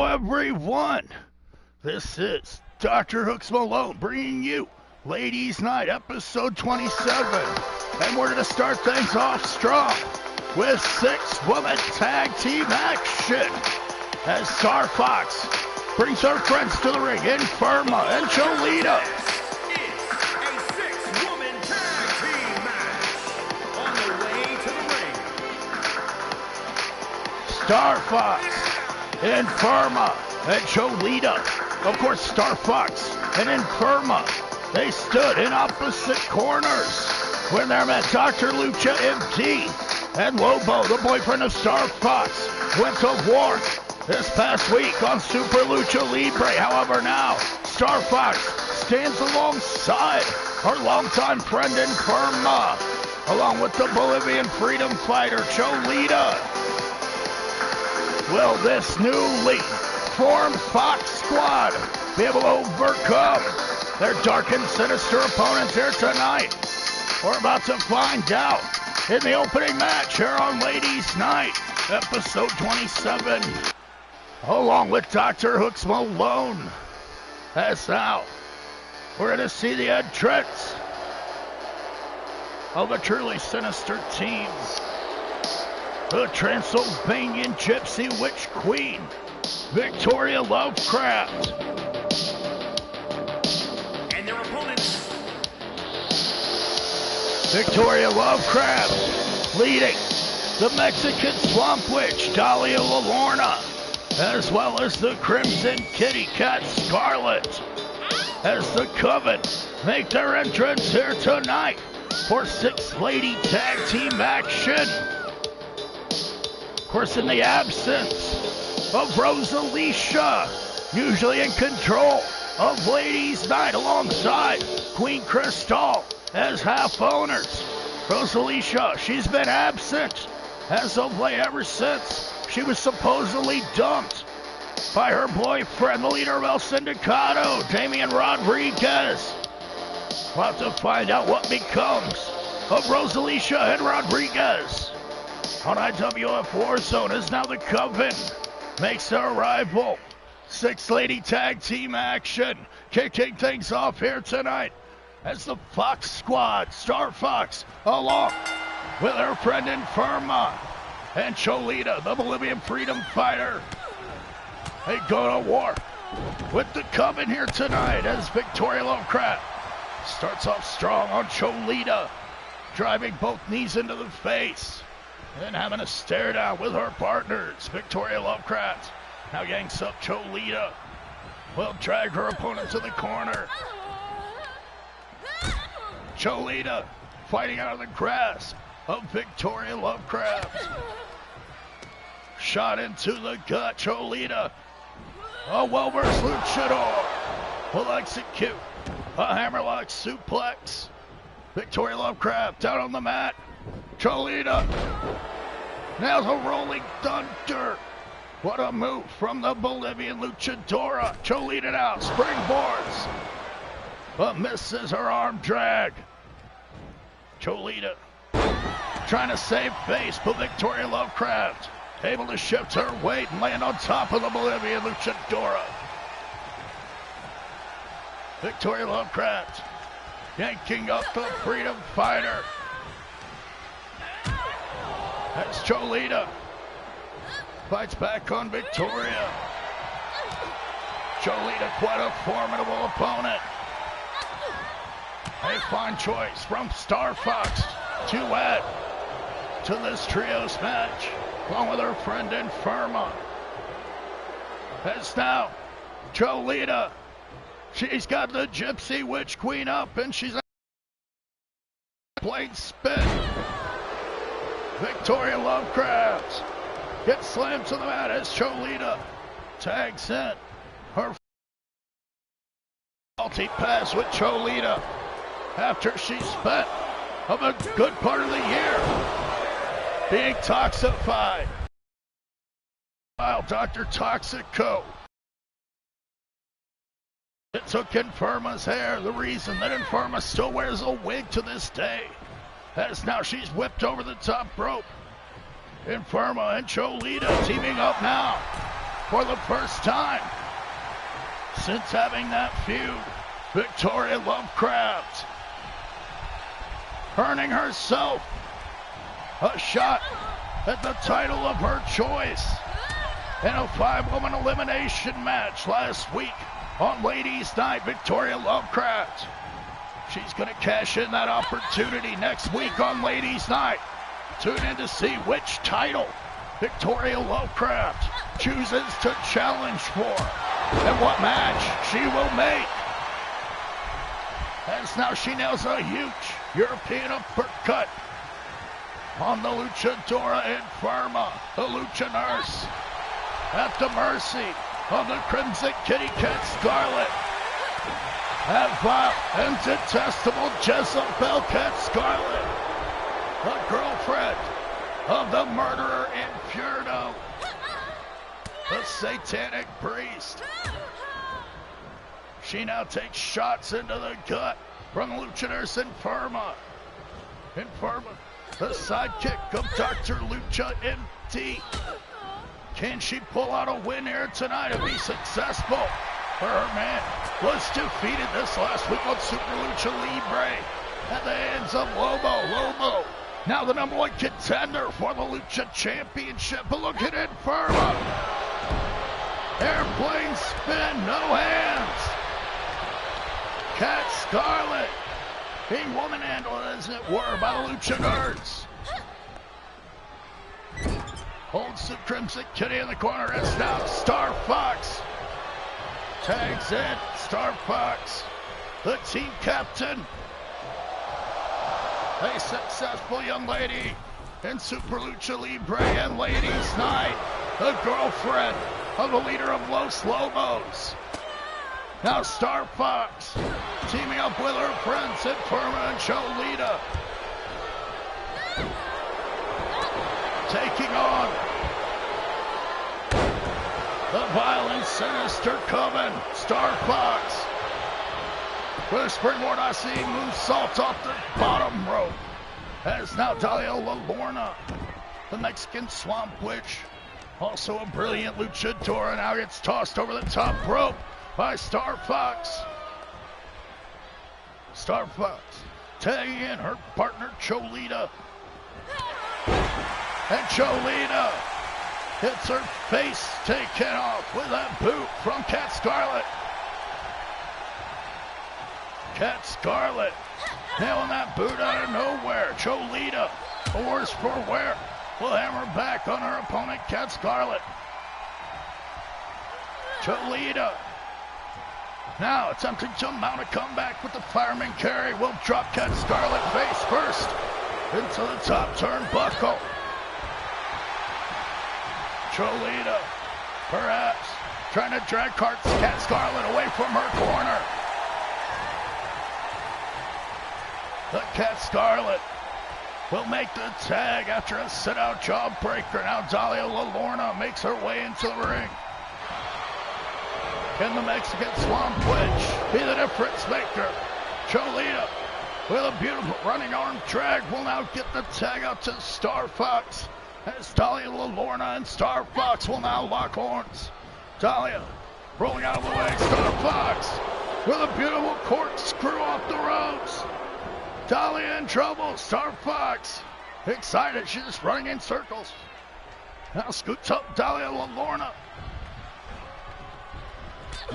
everyone, this is DrHooksMalone bringing you Ladies Night episode 27, and we're going to start things off strong with 6-woman tag team action as Star Fox brings her friends to the ring, Infirma and Cholita. Star Fox, Infirma, and Cholita. Of course, Star Fox and Infirma, they stood in opposite corners when they met Dr. Lucha MD and Lobo, the boyfriend of Star Fox, went to war this past week on Super Lucha Libre. However, now Star Fox stands alongside her longtime friend Infirma, along with the Bolivian freedom fighter Cholita. Will this newly formed Fox squad be able to overcome their dark and sinister opponents here tonight? We're about to find out in the opening match here on Ladies Night, episode 27, along with DrHooksMalone. As now, we're going to see the entrance of a truly sinister team. The Transylvanian Gypsy Witch Queen, Victoria Lovecraft. And their opponents. Victoria Lovecraft leading the Mexican Swamp Witch, Dahlia La Lorna, as well as the Crimson Kitty Cat Scarlet, as the Coven make their entrance here tonight for 6-lady tag team action. Of course, in the absence of Rosalicia, usually in control of Ladies Night alongside Queen Crystal as half owners. Rosalicia, she's been absent as of late ever since she was supposedly dumped by her boyfriend, the leader of El Sindicato, Damian Rodriguez. We'll have to find out what becomes of Rosalicia and Rodriguez. On IWF Warzone as now the Coven makes their arrival. 6-lady tag team action, kicking things off here tonight as the Fox squad, Star Fox, along with her friend Infirma and Cholita, the Bolivian freedom fighter. They go to war with the Coven here tonight as Victoria Lovecraft starts off strong on Cholita, driving both knees into the face and having a stare down with her partners. Victoria Lovecraft now yanks up Cholita. Will drag her opponent to the corner. Cholita fighting out of the grasp of Victoria Lovecraft. Shot into the gut. Cholita, a well-versed luchador, will execute a hammerlock suplex. Victoria Lovecraft down on the mat. Cholita nails a rolling thunder. What a move from the Bolivian luchadora. Cholita now springboards, but misses her arm drag. Cholita trying to save face, but Victoria Lovecraft able to shift her weight and land on top of the Bolivian luchadora. Victoria Lovecraft yanking up the freedom fighter. As Cholita fights back on Victoria. Cholita, quite a formidable opponent. A fine choice from Star Fox to add to this trios match, along with her friend Infirma. As now, Cholita, she's got the Gypsy Witch Queen up, and she's blade spin. Victoria Lovecraft gets slammed to the mat as Cholita tags in her multi-pass with Cholita after she spent a good part of the year being toxified. While Dr. Toxico, it took Infirma's hair, the reason that Infirma still wears a wig to this day. As now she's whipped over the top rope. Infirma and Cholita teaming up now for the first time since having that feud, Victoria Lovecraft earning herself a shot at the title of her choice in a 5-woman elimination match last week on Ladies Night. Victoria Lovecraft, she's going to cash in that opportunity next week on Ladies Night. Tune in to see which title Victoria Lovecraft chooses to challenge for and what match she will make. As now she nails a huge European uppercut on the luchadora Inferma, the lucha nurse, at the mercy of the Crimson Kitty Cat Scarlet. That vile and detestable Jezebel Cat Scarlet, the girlfriend of the murderer Inferno, the satanic priest. She now takes shots into the gut from lucha nurse Inferma. Inferma, the sidekick of Dr. Lucha MT. Can she pull out a win here tonight and be successful? Her man was defeated this last week on Super Lucha Libre at the hands of Lobo, now the #1 contender for the Lucha Championship. But look at Inferma. Airplane spin, no hands. Cat Scarlet being woman handled, as it were, by the Lucha Nerds. Holds the Crimson Kitty in the corner as now Star Fox tags in. Star Fox, the team captain, a successful young lady in Super Lucha Libre and Ladies Night, the girlfriend of the leader of Los Lobos. Now Star Fox teaming up with her friends Inferma and Cholita, taking on the violent, sinister Coven. Star Fox with a springboard IC moonsault off the bottom rope. As now Dalia LaLorna, the Mexican Swamp Witch, also a brilliant luchadora, now gets tossed over the top rope by Star Fox. Star Fox tagging in her partner Cholita. And Cholita gets her face taken off with that boot from Cat Scarlet. Cat Scarlet nailing that boot out of nowhere. Cholita, a worse for wear, will hammer back on her opponent, Cat Scarlet. Cholita now attempting to mount a comeback with the fireman carry. Will drop Cat Scarlet face first into the top turnbuckle. Cholita, perhaps, trying to drag Cat Scarlet away from her corner. The Cat Scarlet will make the tag after a sit-out jawbreaker. Now Dalia LaLorna makes her way into the ring. Can the Mexican Swamp Witch be the difference maker? Cholita, with a beautiful running arm drag, will now get the tag out to Star Fox. As Dalia LaLorna and Star Fox will now lock horns. Dalia rolling out of the way. Star Fox with a beautiful corkscrew off the ropes. Dalia in trouble. Star Fox excited. She's just running in circles. Now scoots up Dalia LaLorna.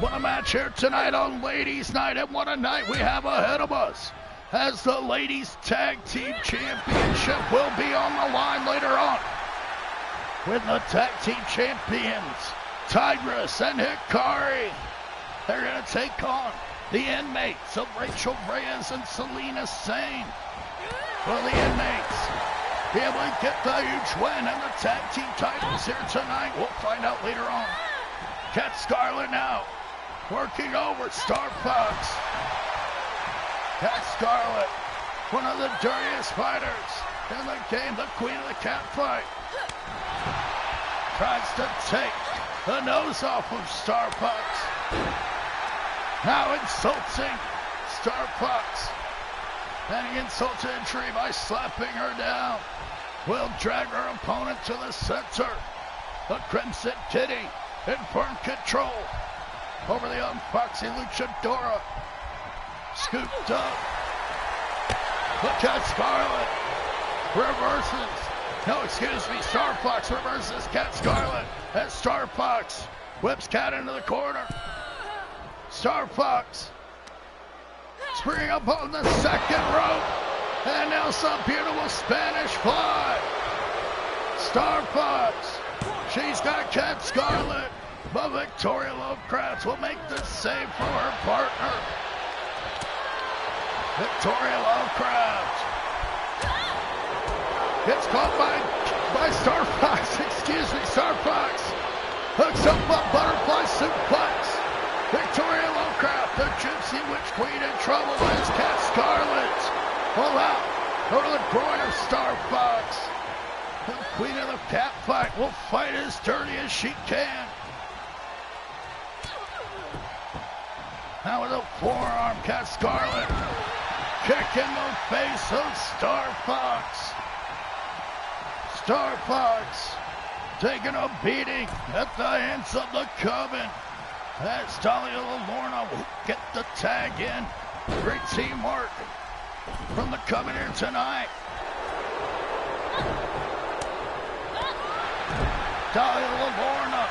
What a match here tonight on Ladies Night, and what a night we have ahead of us, as the Ladies Tag Team Championship will be on the line later on, with the Tag Team Champions, Tigress and Hikari. They're going to take on the inmates of Rachel Reyes and Selena Sane. Will the inmates be able to get the huge win and the tag team titles here tonight? We'll find out later on. Cat Scarlet now working over Star Fox. Cat Scarlet, one of the dirtiest fighters in the game, the queen of the cat fight, tries to take the nose off of Star Fox. Now insulting Star Fox. And he insults entry by slapping her down. Will drag her opponent to the center. The Crimson Kitty in firm control over the unfoxy Luchadora. Scooped up. Look at Scarlett. Reverses. No, excuse me. Star Fox reverses Cat Scarlett. And Star Fox whips Cat into the corner. Star Fox springing up on the second rope. And now some beautiful Spanish fly. Star Fox. She's got Cat Scarlett. But Victoria Lovecraft will make the save for her partner. Victoria Lovecraft gets caught by Star Fox. Excuse me, Star Fox hooks up a butterfly suplex. Victoria Lovecraft, the Gypsy Witch Queen, in trouble as Cat Scarlett. Pull out over the groin of Star Fox. The Queen of the Cat Fight will fight as dirty as she can. Now with a forearm, Cat Scarlett kick in the face of Star Fox. Star Fox taking a beating at the hands of the Coven. As Talia Lorna will get the tag in. Great teamwork from the Coven here tonight. Talia Lorna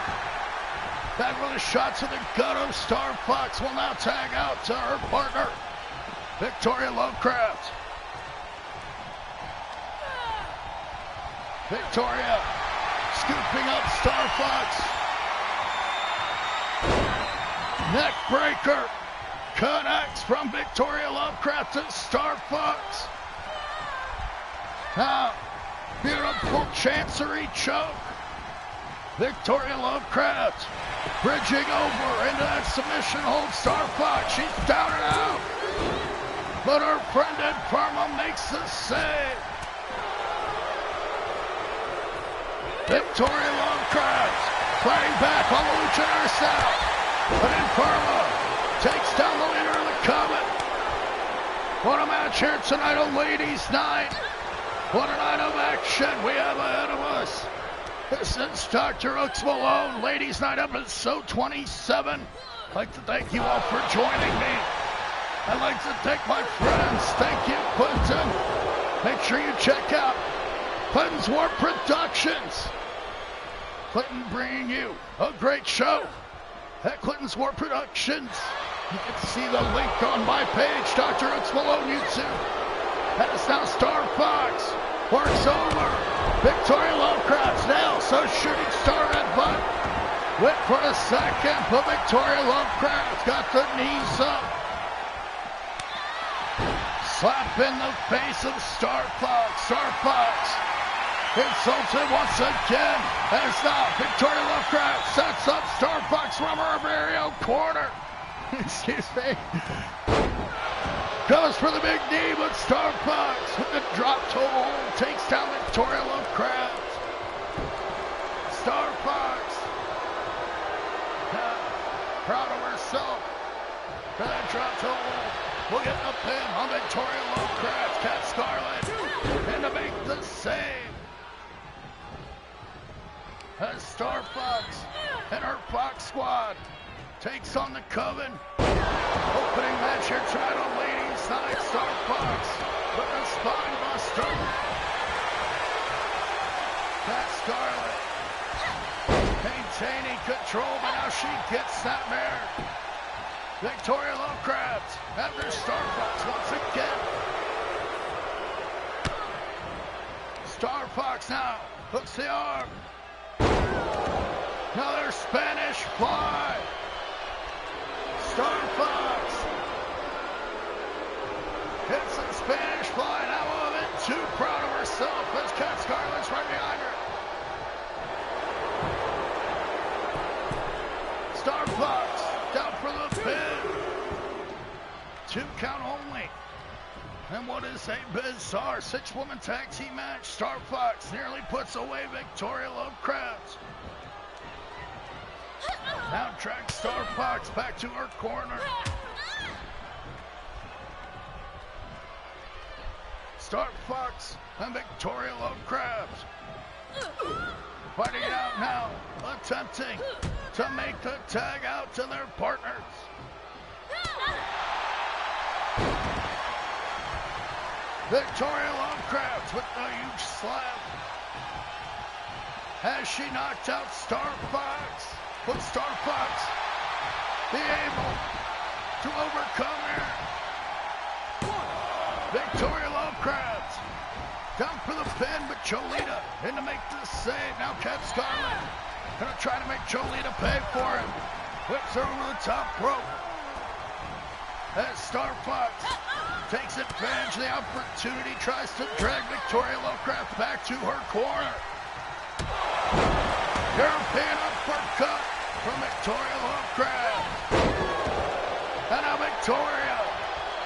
back with a shot to the gut of Star Fox will now tag out to her partner, Victoria Lovecraft. Victoria scooping up Star Fox. Neck breaker connects from Victoria Lovecraft to Star Fox. Now, beautiful Chancery choke. Victoria Lovecraft bridging over into that submission hold. Star Fox, she's down and out. But her friend Inferma makes the save. Victoria Lovecraft fighting back on the Luchador style. But Inferma takes down the leader of the Coven. What a match here tonight on Ladies Night. What a night of action we have ahead of us. This is DrHooksMalone, Ladies Night episode 27. I'd like to thank you all for joining me. I'd like to thank my friends. Thank you, Clinton. Make sure you check out Clinton's War Productions. Clinton bringing you a great show at Clinton's War Productions. You can see the link on my page, DrHooksMalone YouTube. That is now Star Fox. Works over. Victoria Lovecraft's now, so shooting star headbutt. Went for a second, but Victoria Lovecraft got the knees up. Slap in the face of Star Fox. Star Fox insulted once again. As now Victoria Lovecraft sets up Star Fox from her very own corner. Excuse me. Goes for the big knee, but Star Fox with the drop toe hold takes down Victoria Lovecraft. Star Fox, proud of herself for that drop toe hold. We'll get the pin on Victoria Lovecraft. Cat Scarlett, and to make the save. As Star Fox and her Fox Squad takes on the Coven. Opening match here tonight on Ladies Night. Star Fox with a spine buster. Cat Scarlett maintaining control, but now she gets that mare. Victoria Lovecraft after Star Fox once again. Star Fox now hooks the arm. Another Spanish fly. Star Fox hits a Spanish fly, now a bit too proud of herself as Cat Scarlett's right behind her. Star Fox down for the pin. 2 count only. And what is a bizarre 6-woman tag team match. Star Fox nearly puts away Victoria Lovecraft. Now drags Star Fox back to her corner. Star Fox and Victoria Lovecraft Fighting it out now, attempting to make the tag out to their partners. Victoria Lovecraft with a huge slam. Has she knocked out Star Fox? Will Star Fox be able to overcome her? Victoria Lovecraft down for the pin, but Cholita in to make the save. Now Cat Scarlet gonna try to make Cholita pay for it. Whips her over the top rope. As Star Fox takes advantage of the opportunity, tries to drag Victoria Lovecraft back to her corner. European uppercut from Victoria Lovecraft. And now Victoria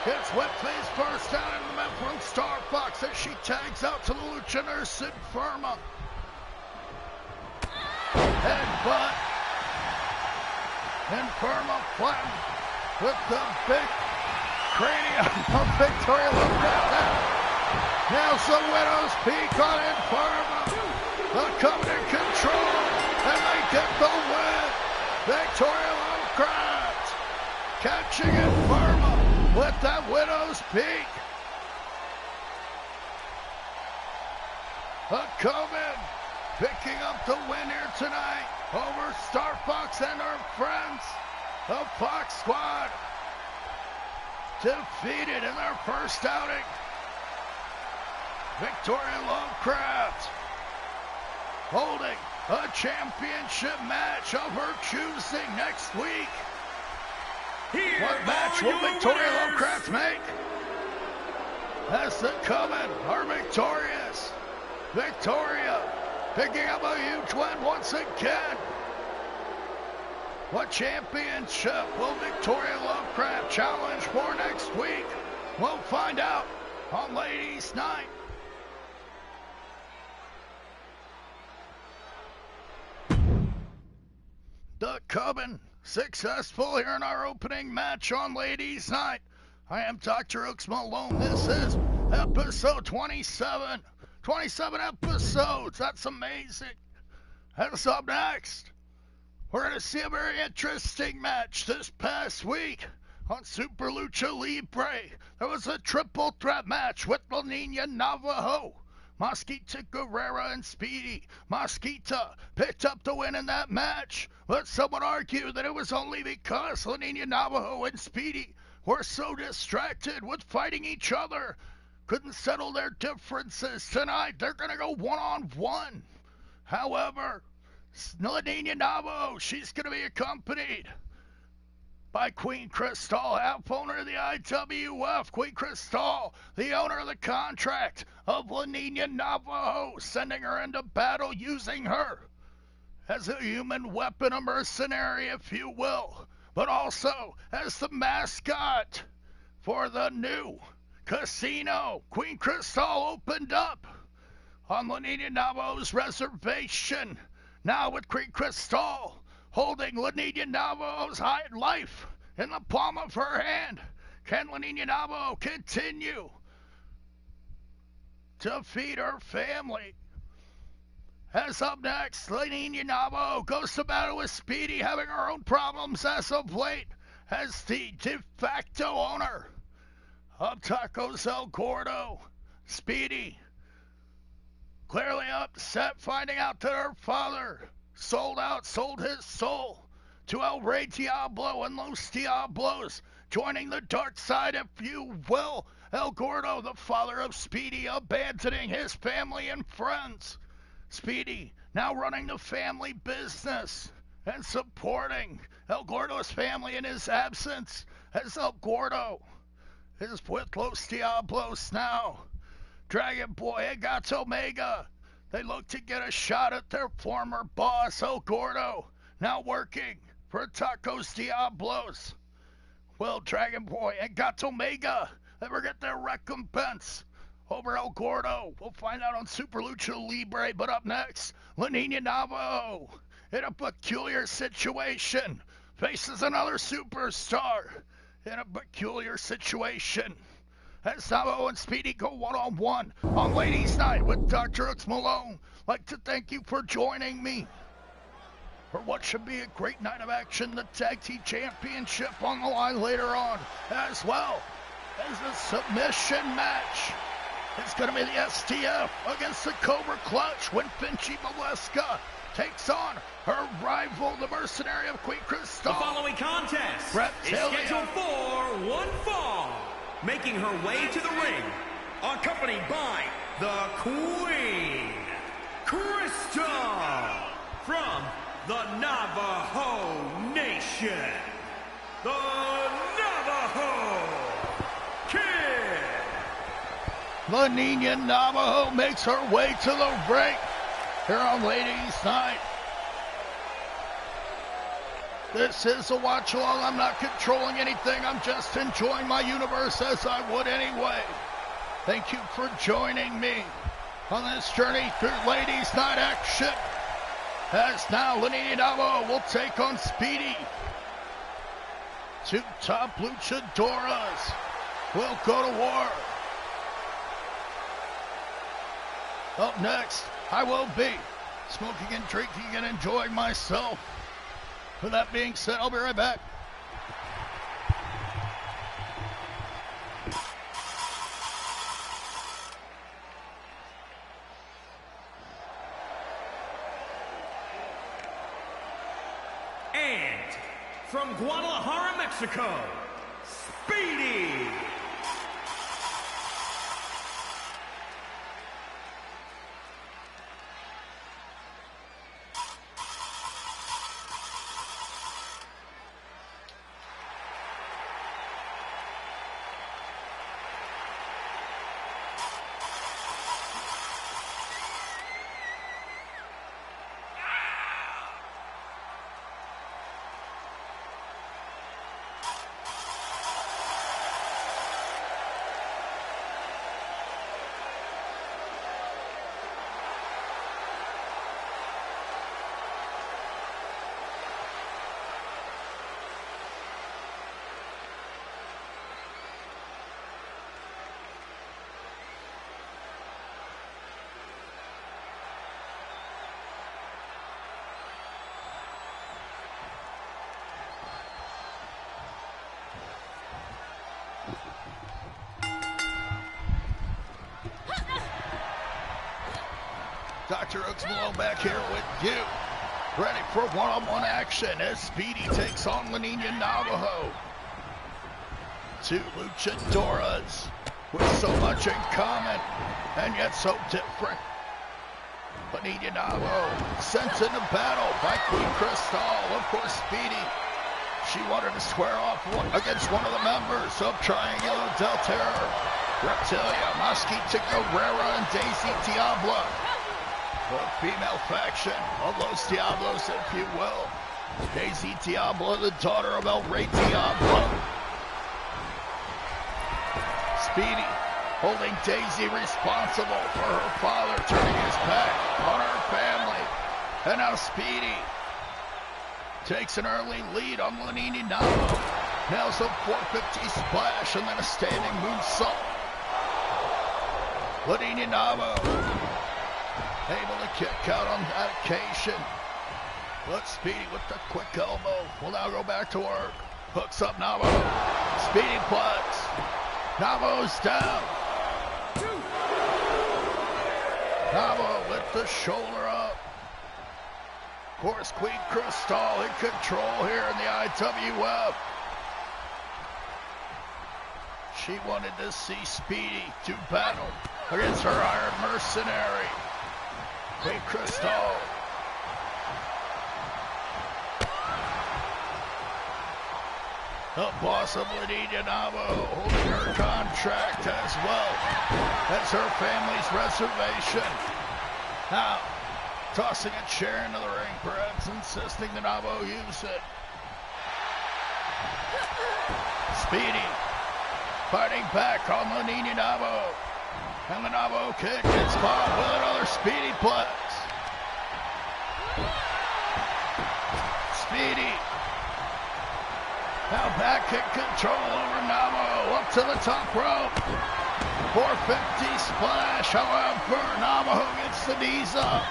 gets whipped face first down in the middle from Star Fox as she tags out to the Lucha Nurse Infirma. Headbutt. Infirma flattened with the big cranium of Victoria Lovecraft. Now some Widow's Peak on Infirma. They're coming in control, and they get the win. Victoria Lovecraft catching Infirma with that Widow's Peak. The Coven picking up the win here tonight over Star Fox and her friends. The Fox Squad defeated in their first outing. Victoria Lovecraft holding a championship match of her choosing next week. What match will Victoria Lovecraft make? As the Coven are victorious. Victoria picking up a huge win once again. What championship will Victoria Lovecraft challenge for next week? We'll find out on Ladies Night. The Coven successful here in our opening match on Ladies Night. I am DrHooksMalone. This is episode 27. 27 episodes. That's amazing. That's up next. We're going to see a very interesting match this past week on Super Lucha Libre. There was a triple threat match with La Niña Navajo, Mosquita Guerrera, and Speedy. Mosquita picked up the win in that match, but some would argue that it was only because La Niña Navajo and Speedy were so distracted with fighting each other, couldn't settle their differences. Tonight, they're going to go one-on-one. However, La Niña Navajo, she's going to be accompanied by Queen Crystal, half owner of the IWF. Queen Crystal, the owner of the contract of La Niña Navajo, sending her into battle, using her as a human weapon, a mercenary, if you will, but also as the mascot for the new casino. Queen Crystal opened up on La Niña Navajo's reservation. Now with Queen Crystal holding La Niña Navajo's life in the palm of her hand, can La Niña Navajo continue to feed her family? As up next, La Niña Navajo goes to battle with Speedy, having her own problems as of late, as the de facto owner of Tacos El Gordo. Speedy clearly upset, finding out that her father sold his soul to El Rey Diablo and Los Diablos, joining the dark side, if you will. El Gordo, the father of Speedy, abandoning his family and friends. Speedy now running the family business and supporting El Gordo's family in his absence, as El Gordo is with Los Diablos now. Dragon Boy and Gato Omega, they look to get a shot at their former boss, El Gordo, now working for Tacos Diablos. Will Dragon Boy and Gato Omega ever get their recompense over El Gordo? We'll find out on Super Lucha Libre. But up next, La Niña Navajo, in a peculiar situation, faces another superstar in a peculiar situation. as Navajo and Speedy go one-on-one on Ladies Night with DrHooksMalone. Like to thank you for joining me for what should be a great night of action. The Tag Team Championship on the line later on, as well as the submission match. It's going to be the STF against the Cobra Clutch when Pinchy Valeska takes on her rival, the Mercenary of Queen Crystal. The following contest is scheduled for one fall. Making her way to the ring, accompanied by the Queen Crystal from the Navajo Nation, the Navajo Kid. The Nina Navajo makes her way to the ring here on Ladies Night. This is a watch-along. I'm not controlling anything. I'm just enjoying my universe as I would anyway. Thank you for joining me on this journey through Ladies Night action. As now Lenini Navajo will take on Speedy. Two top luchadoras will go to war. Up next, I will be smoking and drinking and enjoying myself. With that being said, I'll be right back. And from Guadalajara, Mexico, Speedy. DrHooksMalone back here with you, ready for one-on-one action as Speedy takes on La Nina Navajo. Two luchadoras with so much in common and yet so different. La Nina Navajo sent into battle by Queen Crystal. Of course, Speedy, she wanted to square off against one of the members of Triangular del Terror, Reptilia, Mosquito Guerrera, and Daisy Diablo. The female faction of Los Diablos, if you will. Daisy Diablo, the daughter of El Rey Diablo. Speedy holding Daisy responsible for her father turning his back on her family. And now Speedy takes an early lead on La Nina Navajo. Nails a 450 splash and then a standing moonsault. La Nina Navajo able to kick out on that occasion. But Speedy with the quick elbow will now go back to work. Hooks up Navajo. Speedy plex. Navajo's down. Navajo with the shoulder up. Of course, Queen Crystal in control here in the IWF. She wanted to see Speedy do battle against her Iron Mercenary. Queen Crystal. The boss of La Nina Navajo holding her contract as well as her family's reservation. Now, tossing a chair into the ring, perhaps insisting the Navajo use it. Speedy fighting back on La Nina Navajo. And the Navajo Kid gets caught with another Speedy plex. Speedy now back in control over Namo, up to the top rope. 450 splash, however, Namo gets the knees up.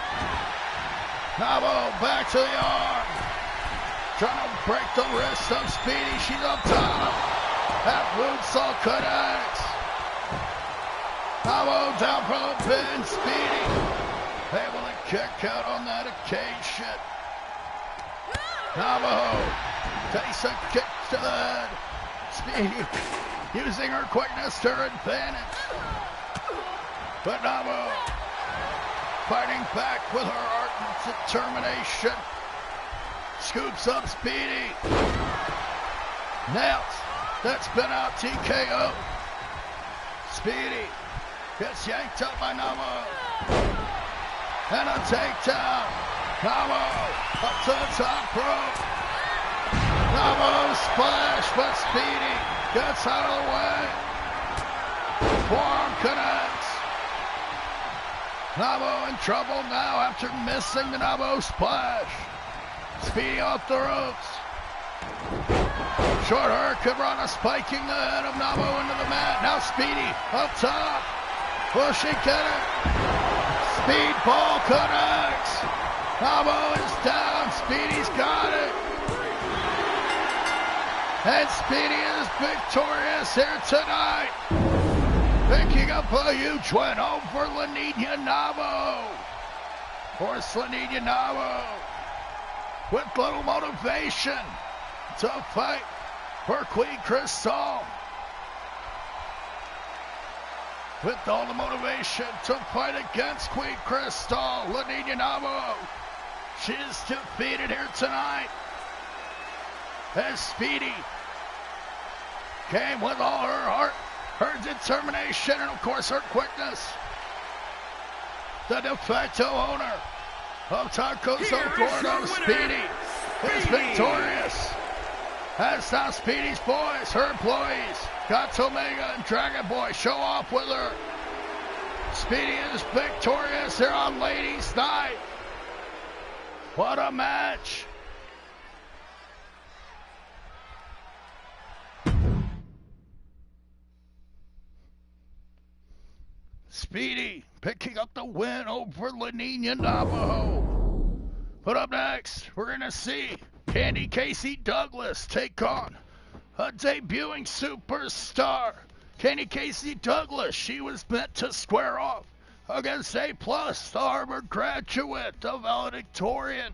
Namo back to the arm. Trying to break the wrist of Speedy, she's up top. That moonsault connects. Namo down for the pin, Speedy able to kick out on that occasion. Namo takes a kick to the head. Speedy using her quickness to her advantage. But Namo fighting back with her art and determination. Scoops up Speedy. Nails that spin out TKO. Speedy gets yanked up by Namo. And a takedown. Namo up to the top rope. Namo splash, but Speedy gets out of the way. Forearm connects. Namo in trouble now after missing the Namo splash. Speedy off the ropes. Short hurricanrana spiking the head of Namo into the mat. Now Speedy up top. Will she get it? Speedball connects. Namo is down. Speedy's got it. And Speedy is victorious here tonight. Picking up a huge win over Laninia Namo. Of course, Laninia Namo with little motivation to fight for Queen Crystal. With all the motivation to fight against Queen Crystal, Laninia Namo, she is defeated here tonight. As Speedy came with all her heart, her determination, and of course her quickness. The de facto owner of Tacos El Gordo, Speedy, is victorious. As now Speedy's boys, her employees, got Omega and Dragon Boy show off with her. Speedy is victorious here on Ladies Night. What a match. Speedy picking up the win over Laninia Navajo. But up next, we're going to see Candy Casey Douglas take on a debuting superstar. Candy Casey Douglas, she was meant to square off against A+, the Harvard graduate, the valedictorian,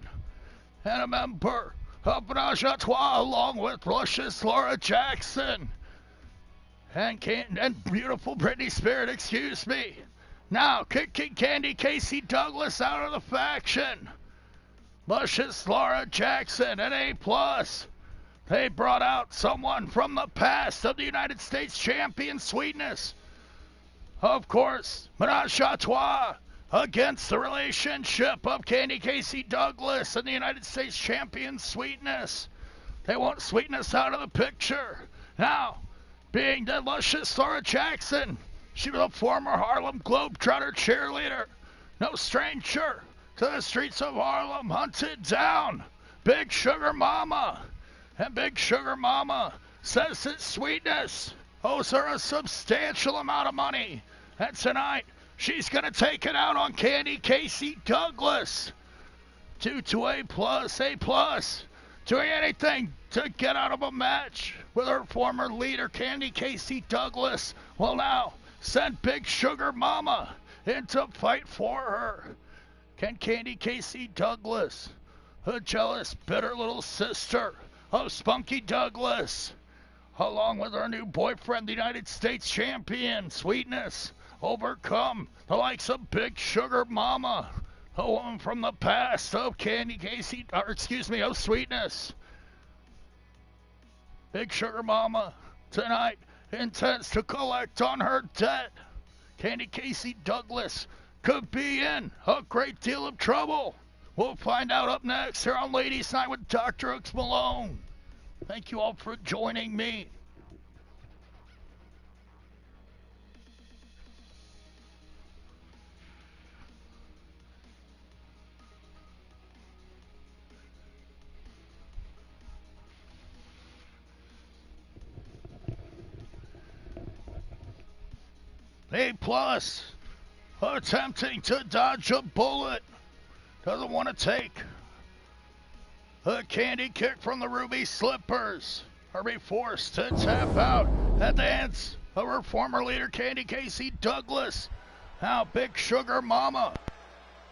and a member of Menage a Trois, along with luscious Laura Jackson. And beautiful Britney Spears, excuse me. Now, kicking Candy Casey Douglas out of the faction. Luscious Laura Jackson and A+. They brought out someone from the past of the United States champion Sweetness. Of course, Menage a Trois against the relationship of Candy Casey Douglas and the United States champion Sweetness. They want Sweetness out of the picture. Now, being the luscious Laura Jackson, she was a former Harlem Globetrotter cheerleader. No stranger to the streets of Harlem, hunted down Big Sugar Mama. And Big Sugar Mama says that Sweetness owes her a substantial amount of money. And tonight, she's going to take it out on Candy Casey Douglas. Due to A+, doing anything to get out of a match with her former leader, Candy Casey Douglas, will now send Big Sugar Mama in to fight for her. Can Candy Casey Douglas, a jealous, bitter little sister of Spunky Douglas, along with her new boyfriend, the United States champion, Sweetness, overcome the likes of Big Sugar Mama, a woman from the past of of Sweetness? Big Sugar Mama tonight intends to collect on her debt. Candy Casey Douglas could be in a great deal of trouble. We'll find out up next here on Ladies Night with DrHooksMalone. Thank you all for joining me. A+, attempting to dodge a bullet. Doesn't want to take a candy kick from the Ruby Slippers, or be forced to tap out at the hands of her former leader, Candy Casey Douglas. Now Big Sugar Mama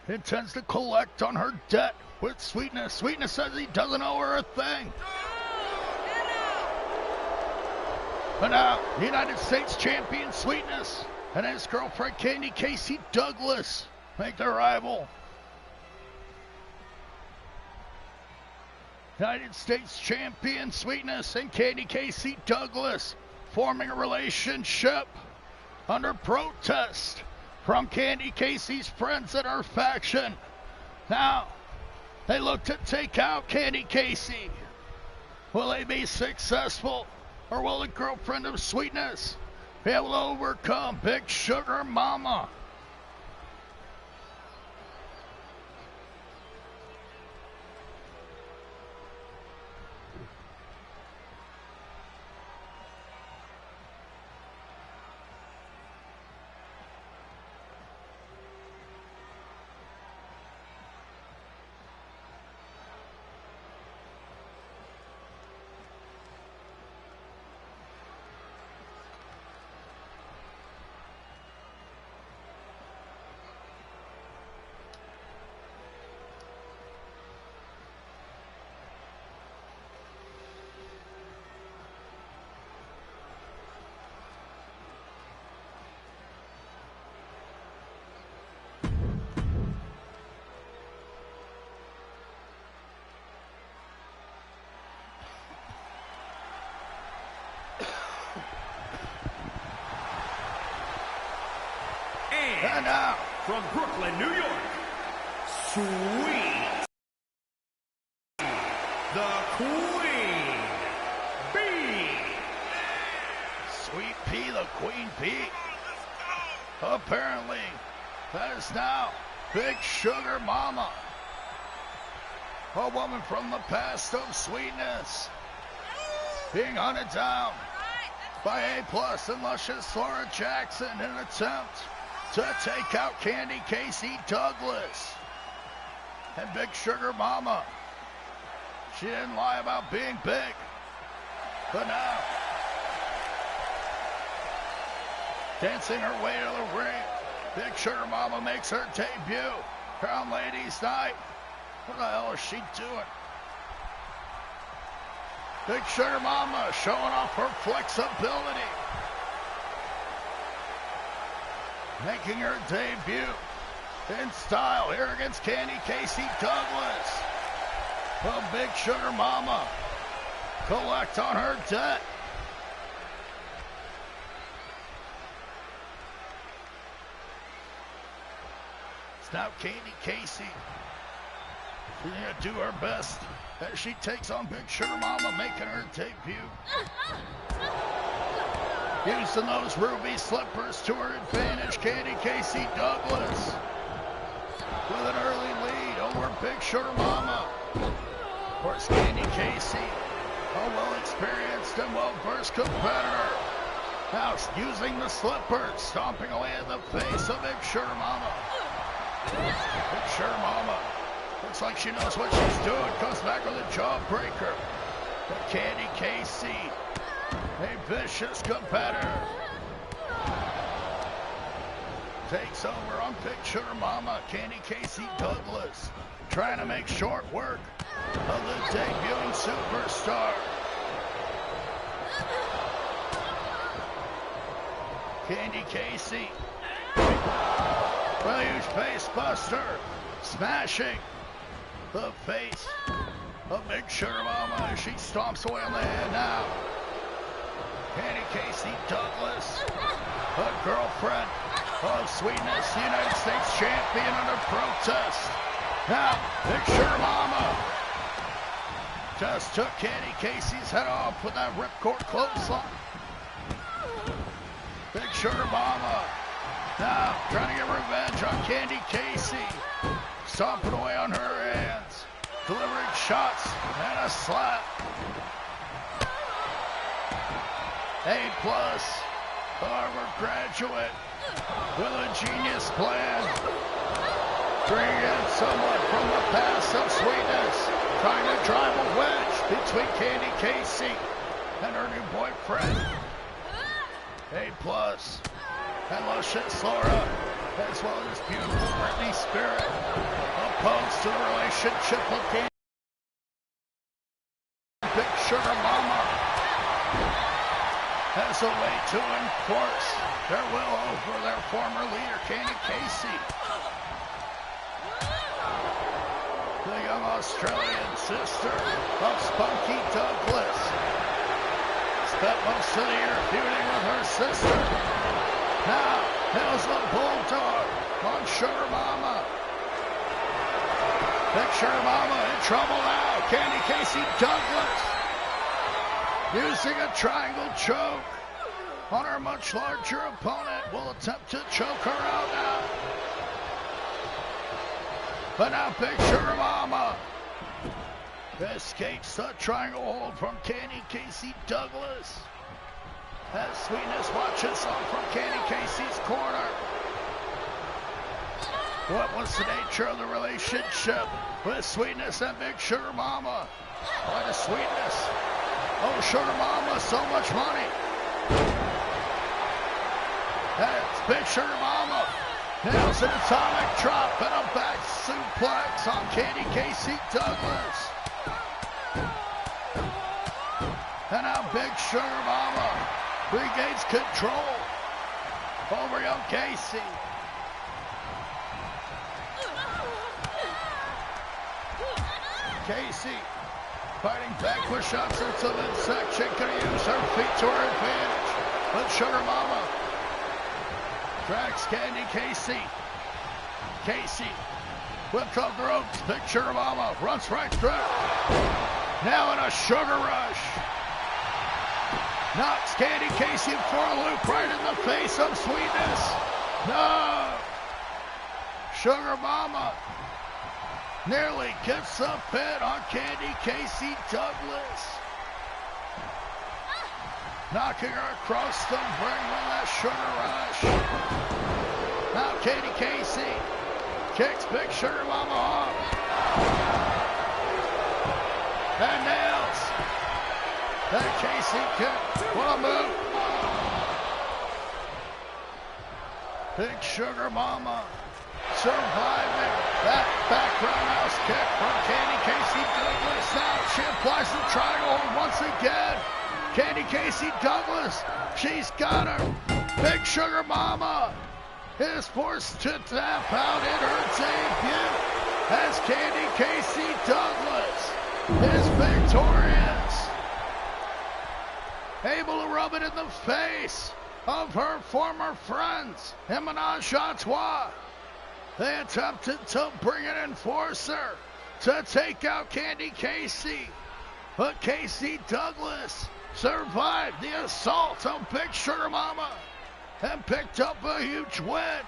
intends to collect on her debt with Sweetness. Sweetness says he doesn't owe her a thing. But now, United States Champion Sweetness and his girlfriend Candy Casey Douglas make their rival. United States Champion Sweetness and Candy Casey Douglas forming a relationship under protest from Candy Casey's friends in her faction. Now, they look to take out Candy Casey. Will they be successful? Or will the girlfriend of Sweetness be able to overcome Big Sugar Mama? And now, from Brooklyn, New York, Sweet, the Queen Bee. Sweet Pea, the Queen Bee. Apparently, that is now Big Sugar Mama. A woman from the past of Sweetness. Being hunted down by A+ and luscious Laura Jackson in an attempt to take out Candy Casey Douglas. And Big Sugar Mama, she didn't lie about being big. But now, dancing her way to the ring, Big Sugar Mama makes her debut here on Ladies Night. What the hell is she doing? Big Sugar Mama showing off her flexibility. Making her debut in style here against Candy Casey Douglas. Will Big Sugar Mama collect on her debt? It's now Candy Casey. She's going to do her best as she takes on Big Sugar Mama, making her debut. Using those ruby slippers to her advantage, Candy Casey Douglas with an early lead over Big Sugar Mama. Of course, Candy Casey, a well-experienced and well-versed competitor. Now using the slippers, stomping away at the face of Big Sugar Mama. Big Sugar Mama looks like she knows what she's doing. Comes back with a jawbreaker. But Candy Casey, a vicious competitor, takes over on Big Sugar Mama. Candy Casey Douglas trying to make short work of the debuting superstar. Candy Casey with a huge face buster, smashing the face of Big Sugar Mama as she stomps away on the head now. Candy Casey Douglas, a girlfriend of Sweetness, United States champion under protest. Now, Big Sugar Mama just took Candy Casey's head off with that ripcord clothesline. Big Sugar Mama now trying to get revenge on Candy Casey, stomping away on her hands, delivering shots and a slap. A+, Harvard graduate, with a genius plan. Bring in someone from the past of sweetness, trying to drive a wedge between Candy Casey and her new boyfriend, A+, and luscious Laura, as well as beautiful Britney Spirit, opposed to the relationship of Candy Big Sugar Mama, as a way to enforce their will over their former leader, Candy Casey. The young Australian sister of Spunky Douglas spent most of the year feuding with her sister. Now, there's the Bulldog on Sugar Mama. Big Sugar Mama in trouble now. Candy Casey Douglas using a triangle choke on her much larger opponent. Will attempt to choke her out now. But now Big Sugar Mama escapes the triangle hold from Candy Casey Douglas as Sweetness watches on from Candy Casey's corner. What was the nature of the relationship with Sweetness and Big Sugar Mama? Why does Sweetness owe Sugar Mama so much money? That's Big Sugar Mama. Nails an atomic drop and a back suplex on Candy Casey Douglas. And now Big Sugar Mama regains control over young Casey. Casey fighting back with shots into the midsection. Gonna use her feet to her advantage. But Sugar Mama drags Candy Casey. Casey whips up the ropes. Big Sugar Mama runs right through. Now in a sugar rush. Knocks Candy Casey for a loop right in the face of Sweetness. No! Sugar Mama nearly gets a pin on Candy Casey Douglas. Knocking her across the ring with that sugar rush. Now Candy Casey kicks Big Sugar Mama off. And nails that Casey kick. What a move. Big Sugar Mama surviving that back roundhouse kick from Candy Casey Douglas. Now she applies the triangle once again. Candy Casey Douglas, she's got her. Big Sugar Mama is forced to tap out in her debut as Candy Casey Douglas is victorious. Able to rub it in the face of her former friends in Menage a Trois. They attempted to bring an enforcer to take out Candy Casey, but Casey Douglas survived the assault of Big Sugar Mama and picked up a huge win,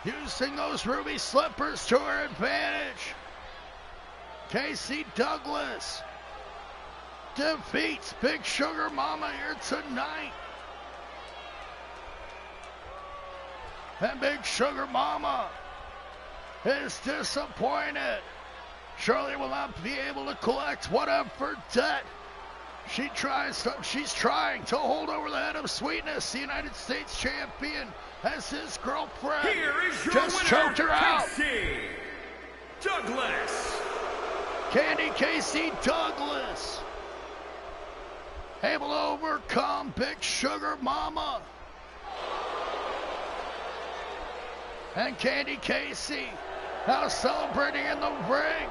using those ruby slippers to her advantage. Casey Douglas defeats Big Sugar Mama here tonight. And Big Sugar Mama is disappointed. Shirley will not be able to collect whatever debt she's trying to hold over the head of Sweetness, the United States champion, as his girlfriend Here is your just winner, choked her out. Casey Douglas. Candy Casey Douglas able to overcome Big Sugar Mama. And Candy Casey now celebrating in the ring,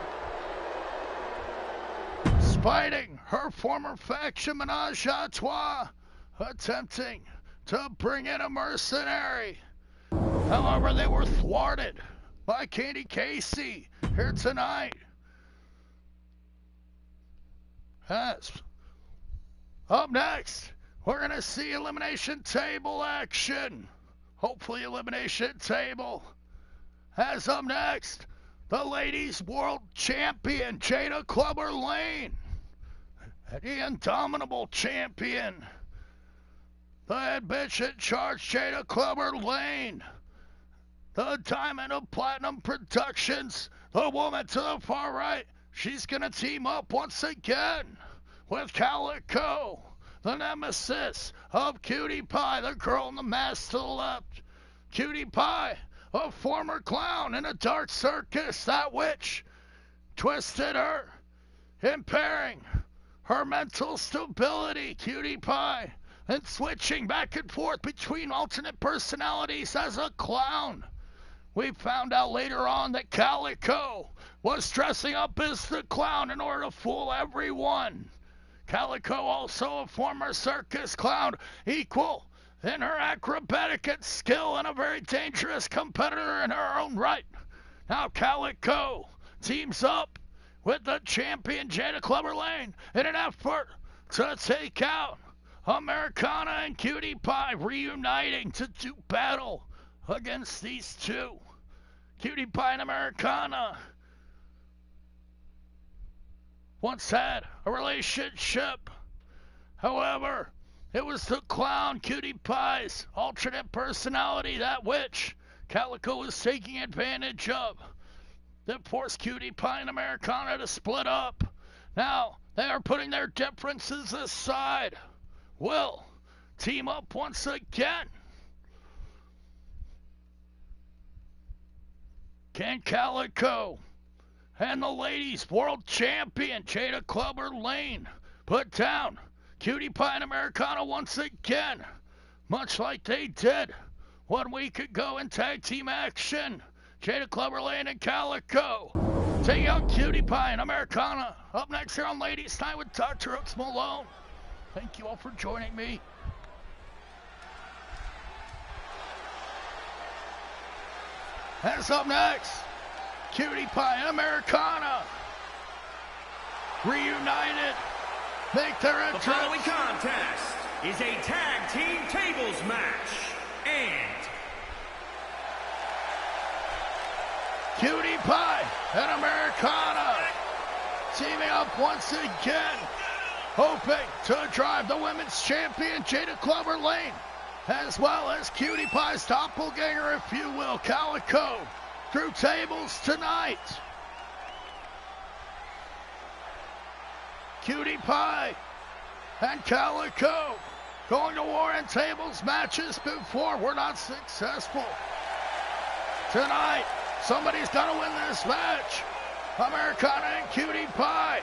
spiting her former faction Menage a Trois, attempting to bring in a mercenary. However, they were thwarted by Candy Casey here tonight. As up next, we're going to see elimination table action. Hopefully elimination table. As up next, the ladies world champion Jada Clubber Lane, the indomitable champion the head bitch in charge, Jada Clubber Lane. The Diamond of Platinum Productions, the woman to the far right, she's gonna team up once again with Calico, the nemesis of Cutie Pie, the girl in the mask to the left. Cutie Pie, a former clown in a dark circus, that witch twisted her, impairing her mental stability. Cutie Pie, and switching back and forth between alternate personalities as a clown. We found out later on that Calico was dressing up as the clown in order to fool everyone. Calico, also a former circus clown, equal in her acrobatic skill and a very dangerous competitor in her own right. Now Calico teams up with the champion Jada Clubber Lane in an effort to take out Americana and Cutie Pie, reuniting to do battle against these two. Cutie Pie and Americana once had a relationship. However, it was the clown, Cutie Pie's alternate personality, that witch Calico was taking advantage of, that forced Cutie Pie and Americana to split up. Now, they are putting their differences aside. Will team up once again. Can Calico and the ladies world champion Jada Clubber Lane put down Cutie Pie and Americana once again, much like they did 1 week ago in tag team action? Jada Clubber Lane and Calico taking out Cutie Pie and Americana. Up next here on Ladies Night with DrHooksMalone. Thank you all for joining me. That's up next. Cutie Pie and Americana reunited, make their entrance. The following contest is a tag team tables match, and Cutie Pie and Americana teaming up once again, hoping to drive the women's champion Jada Clubber Lane, as well as Cutie Pie's doppelganger, if you will, Calico, through tables tonight. Cutie Pie and Calico going to war in tables matches before were not successful. Tonight, somebody's got to win this match. Americana and Cutie Pie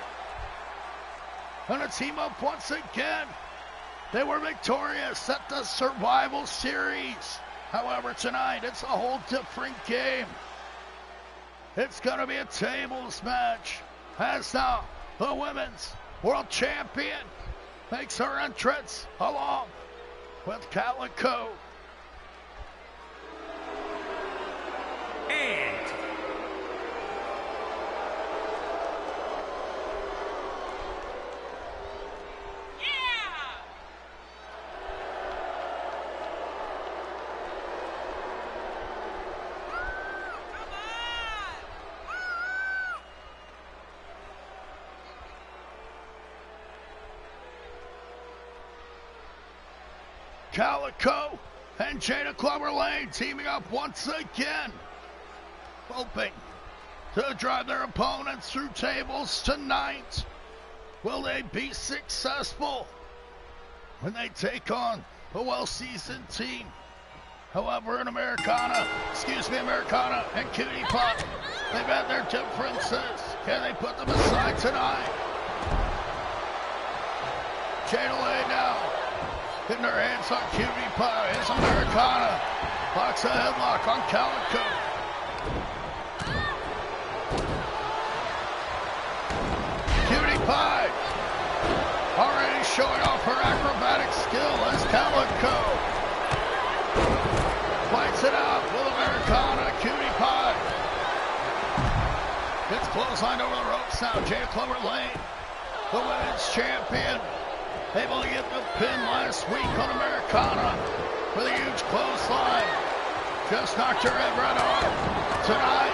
gonna team up once again. They were victorious at the Survival Series. However, tonight it's a whole different game. It's gonna be a tables match, as now the women's world champion makes her entrance along with Calico. And Calico and Jada Clubber Lane teaming up once again, hoping to drive their opponents through tables tonight. Will they be successful when they take on the well-seasoned team? However, in Americana and Cutie Pie, they've had their differences. Can they put them aside tonight? Jada Lane now getting her hands on Cutie Pie. It's Americana. Locks a headlock on Calico. Cutie Pie already showing off her acrobatic skill as Calico fights it out with Americana. Cutie Pie gets clotheslined over the ropes now. Jada Clubber Lane, the women's champion, able to get the pin last week on Americana with a huge clothesline. Just knocked her head right off. Tonight,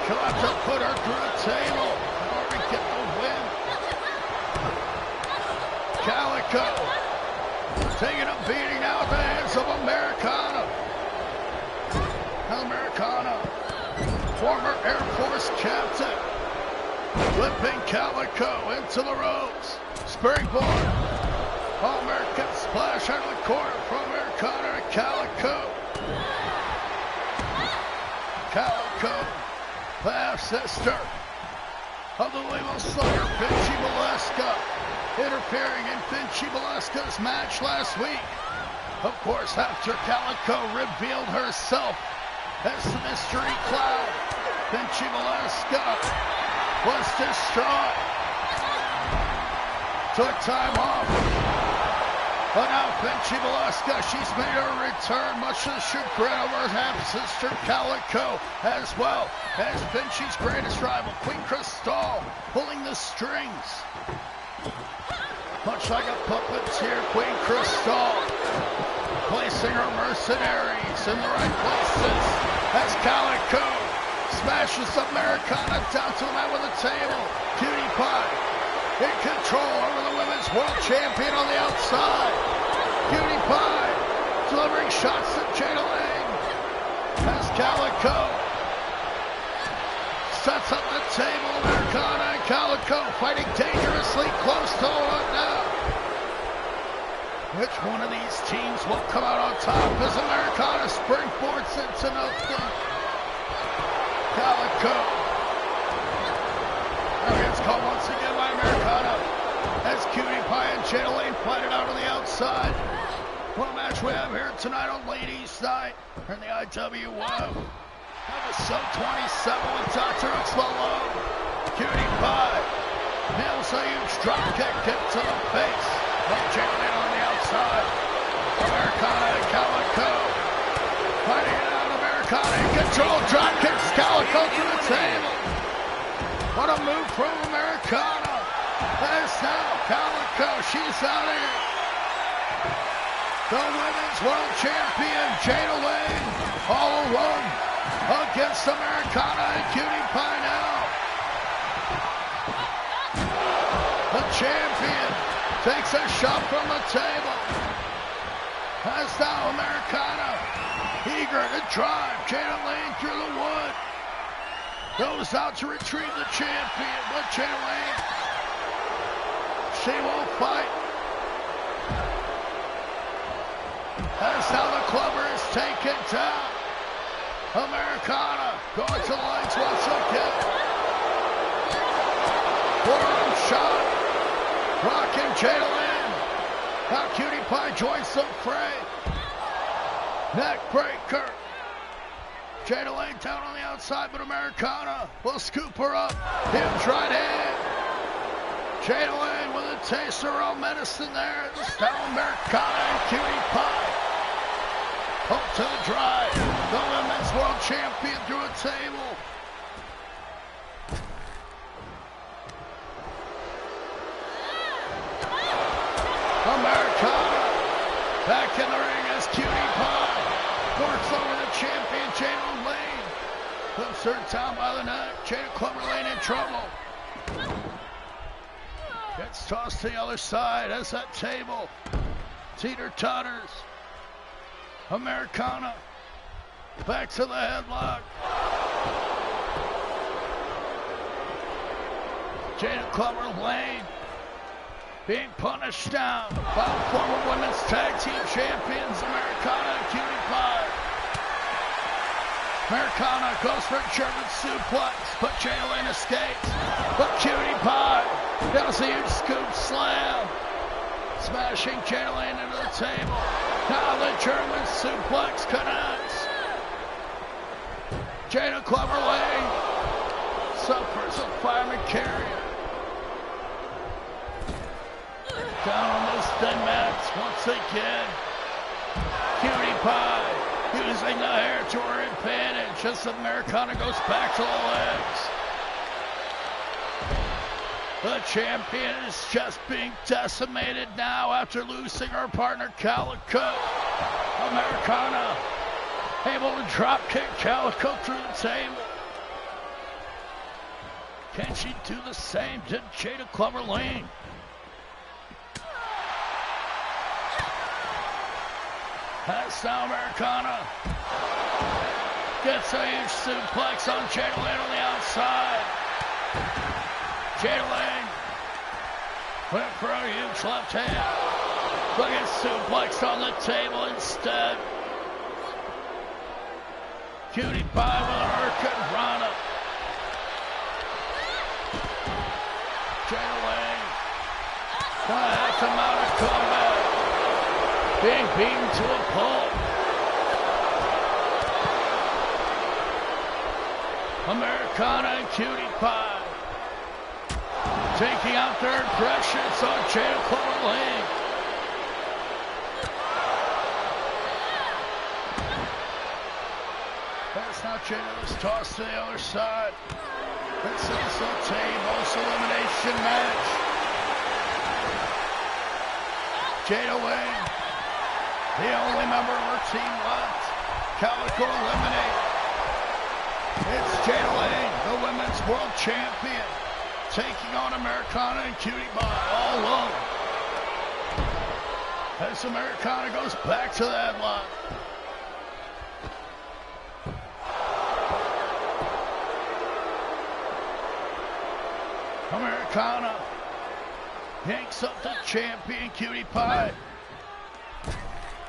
she'll have to put her through a table in order to get the win. Calico taking a beating out of the hands of Americana. Americana, former Air Force captain, flipping Calico into the ropes. Springboard. All-American splash out of the corner from Americana and Calico. Calico, the half-sister of the Louisville Slugger, Vinci Molesca, interfering in Vinci Molesca's match last week. Of course, after Calico revealed herself as the mystery clown, Vinci Molesca was distraught. Took time off. But now Vinci Molesca, she's made her return, much to the chagrin of her half-sister Calico, as well as Vinci's greatest rival, Queen Crystal, pulling the strings. Much like a puppeteer, Queen Crystal, placing her mercenaries in the right places as Calico smashes Americana down to the mat with a table. Cutie Pie in control over the Women's World Champion on the outside. Cutie Pie delivering shots to Jada Lang as Calico sets up the table. Americana and Calico fighting dangerously close to one now. Which one of these teams will come out on top as Americana springboards into nothing? Calico. It's called once again by Americana as Cutie Pie and Jada Lane fight it out on the outside. What a match we have here tonight on Ladies Night in the IWO. Episode 27 with DrHooksMalone. Cutie Pie nails a huge drop kick to the face of Jada Lane on the outside. Americana and Calico fighting it out. Americana in control. Drop kicks Calico to the table. What a move from Americana. As now Calico, she's out of here. The Women's World Champion, Jada Lane, all alone against Americana and Cutie Pie now. The champion takes a shot from the table. As now Americana, eager to drive Jada Lane through the wood. Goes out to retrieve the champion, but Jada Lane, she won't fight. As now the clubber is taken down. Americana going to the legs once again. Forearm shot. Rocking Jada Lane. Now Cutie Pie joins the fray. Neck breaker. Jada Lane down on the outside, but Americana will scoop her up. Hips right hand. Jada Lane with a taste of her own medicine there. This now Americana and Cutie Pie. Up to the drive. The Women's World Champion through a table. Americana back in the ring as Cutie Pie works over the champion, Jada Lane. Flips her down by the neck. Jada Clubber Lane in trouble. Gets tossed to the other side as that table teeter-totters. Americana back to the headlock. Jada Clubber Lane being punished down by the former women's tag team champions, Americana and Cutie Pie. Americana goes for a German suplex, but Jada Lane escapes. But Cutie Pie does a huge scoop slam, smashing Jada Lane into the table. Now the German suplex connects. Jada Clubber Lane suffers a fireman carrier. Down on this thin mats once again. Cutie Pie using the hair to her advantage as Americana goes back to the legs. The champion is just being decimated now after losing her partner Calico. Americana able to drop kick Calico through the table. Can she do the same to Jada Clubber Lane? That's now Americana. Gets a huge suplex on Jada Lane on the outside. Jada Lane went for a huge left hand. But gets suplexed on the table instead. Cutie Pie with a Hurricane Rana. Jada Lane gonna have to mount a comeback. Being beaten to a pulp. Americana and Cutie Pie taking out their aggressions on Jada Clover Lane. That's now Jada was tossed to the other side. This is a tables elimination match. Jada Lane, the only member of her team left. Calico eliminate. It's Jada Lane, the women's world champion, taking on Americana and Cutie Pie all alone. As Americana goes back to the headline. Americana yanks up the champion Cutie Pie.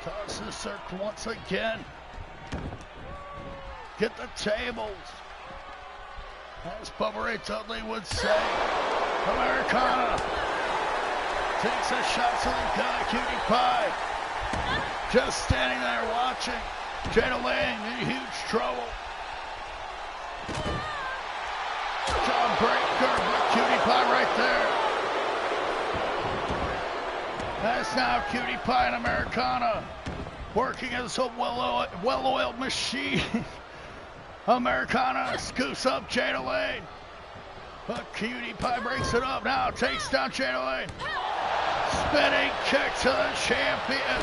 Tosses her once again. Get the tables. As Bubba Ray Dudley would say, Americana takes a shot to the guy, Cutie Pie. Just standing there watching. Jada Lane in huge trouble. Jawbreaker, but Cutie Pie right there. That's now Cutie Pie and Americana working as a well-oiled machine. Americana scoops up Jada Lane. But Cutie Pie breaks it up now, takes down Jada Lane. Spinning kick to the champion.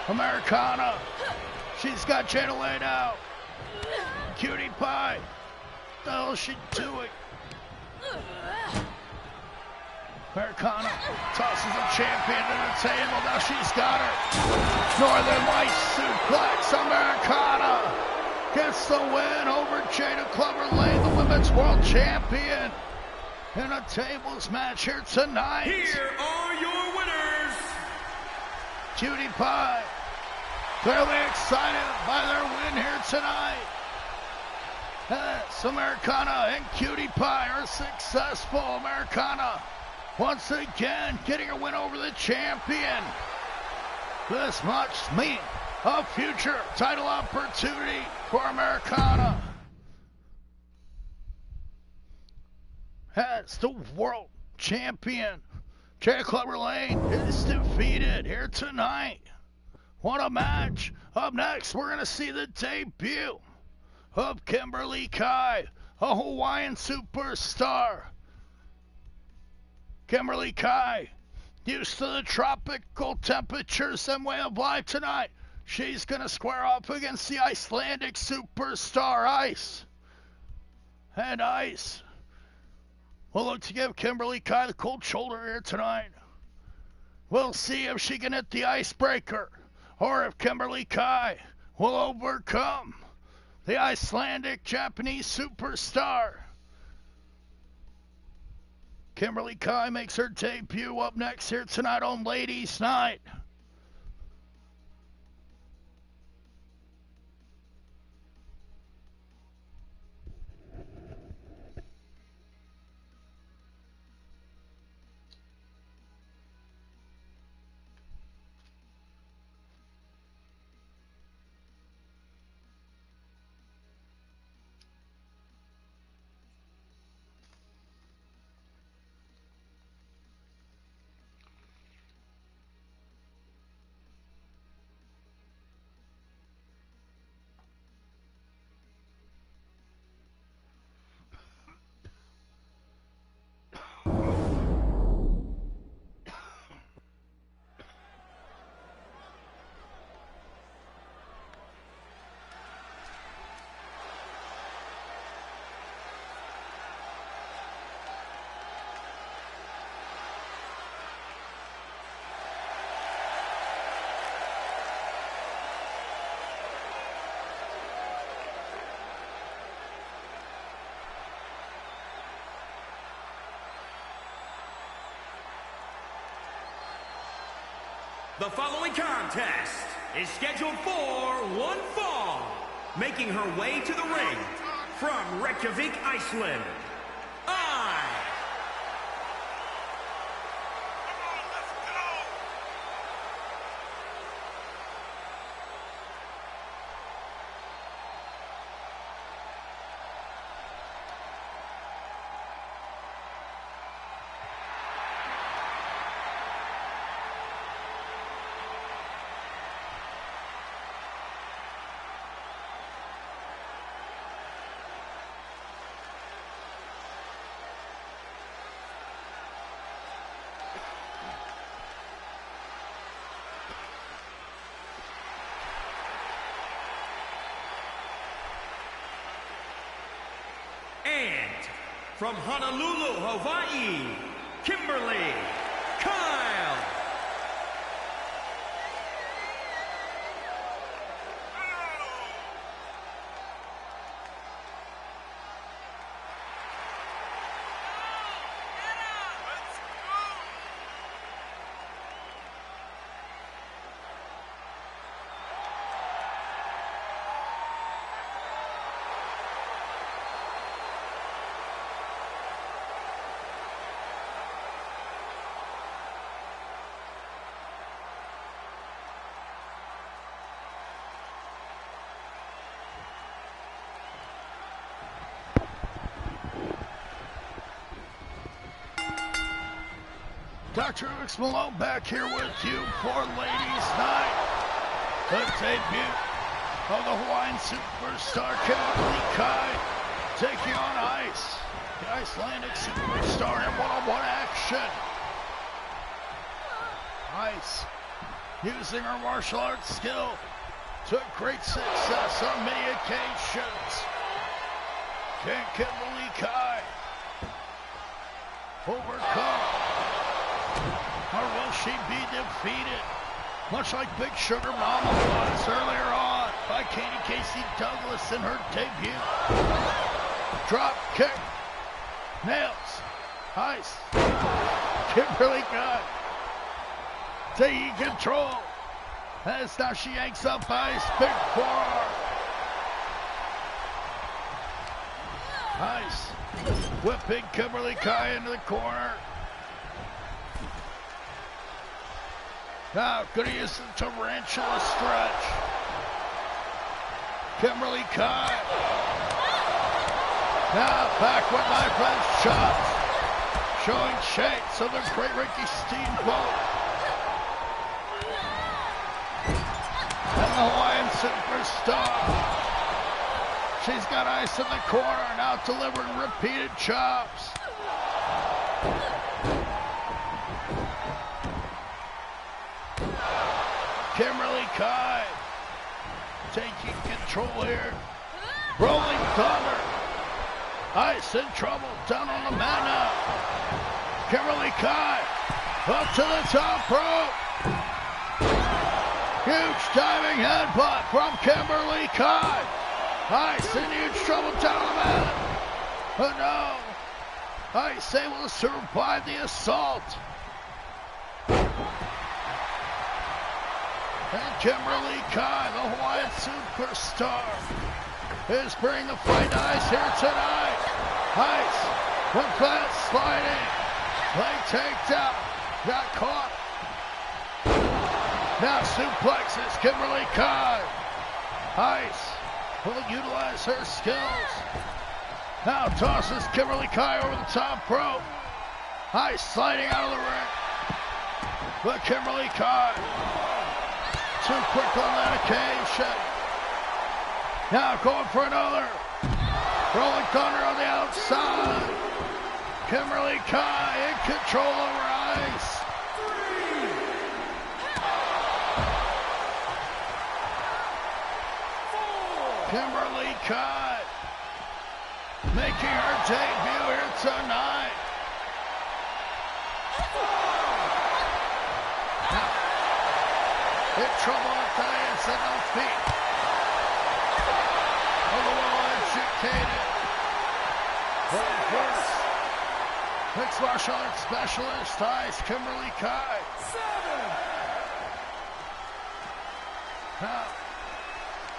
Americana, she's got Jada Lane out. Cutie Pie, what the hell is she doing? Americana tosses the champion to the table. Now she's got her. Northern Lights suplex. Americana gets the win over Jada Clover Lane, the women's world champion, in a tables match here tonight. Here are your winners. Cutie Pie, clearly excited by their win here tonight. Yes, Americana and Cutie Pie are successful. Americana once again getting a win over the champion. This must mean a future title opportunity for Americana. As the world champion, Jada Clover Lane is defeated here tonight. What a match. Up next, we're going to see the debut of Kimberly Kai, a Hawaiian superstar. Kimberly Kai, used to the tropical temperatures and way of life tonight. She's going to square off against the Icelandic superstar Ice. And Ice will look to give Kimberly Kai the cold shoulder here tonight. We'll see if she can hit the icebreaker or if Kimberly Kai will overcome the Icelandic Japanese superstar. Kimberly Kai makes her debut up next here tonight on Ladies Night. The following contest is scheduled for one fall. Making her way to the ring from Reykjavik, Iceland, and from Honolulu, Hawaii, Kimberly Kyle. DrHooksMalone back here with you for Ladies Night. The debut of the Hawaiian superstar Kimberly Kai taking on Ice, the Icelandic superstar in one-on-one action. Ice, using her martial arts skill, took great success on many occasions. Can Kimberly Kai overcome? Or will she be defeated? Much like Big Sugar Mama was earlier on by Katie Casey Douglas in her debut. Drop kick. Nails. Ice. Kimberly Kai taking control. As now she yanks up Ice. Big forearm. Ice whipping Kimberly Kai into the corner. Now, gonna use the tarantula stretch. Kimberly Kai. Now, back with knife edge chops. Showing shades of the Great Ricky Steamboat. And the Hawaiian superstar. She's got Ice in the corner, now delivering repeated chops. Kimberly Kai taking control here. Rolling Thunder. Ice in trouble. Down on the mat now. Kimberly Kai up to the top rope. Huge diving headbutt from Kimberly Kai. Ice in huge trouble down on the mat. Oh no. Ice able to survive the assault. And Kimberly Kai, the Hawaiian superstar, is bringing the fight to Ice here tonight. Ice, one flat sliding, leg takedown, got caught. Now suplexes Kimberly Kai. Ice will utilize her skills. Now tosses Kimberly Kai over the top rope. Ice sliding out of the ring. But Kimberly Kai too quick on that occasion. Now going for another. Rolling Thunder on the outside. Kimberly Kai in control over Ice. Kimberly Kai making her debut here tonight. In trouble at the hands and no feet. Oh, the well-educated. First, mixed martial arts specialist, Ice, Kimberly Kai. Now,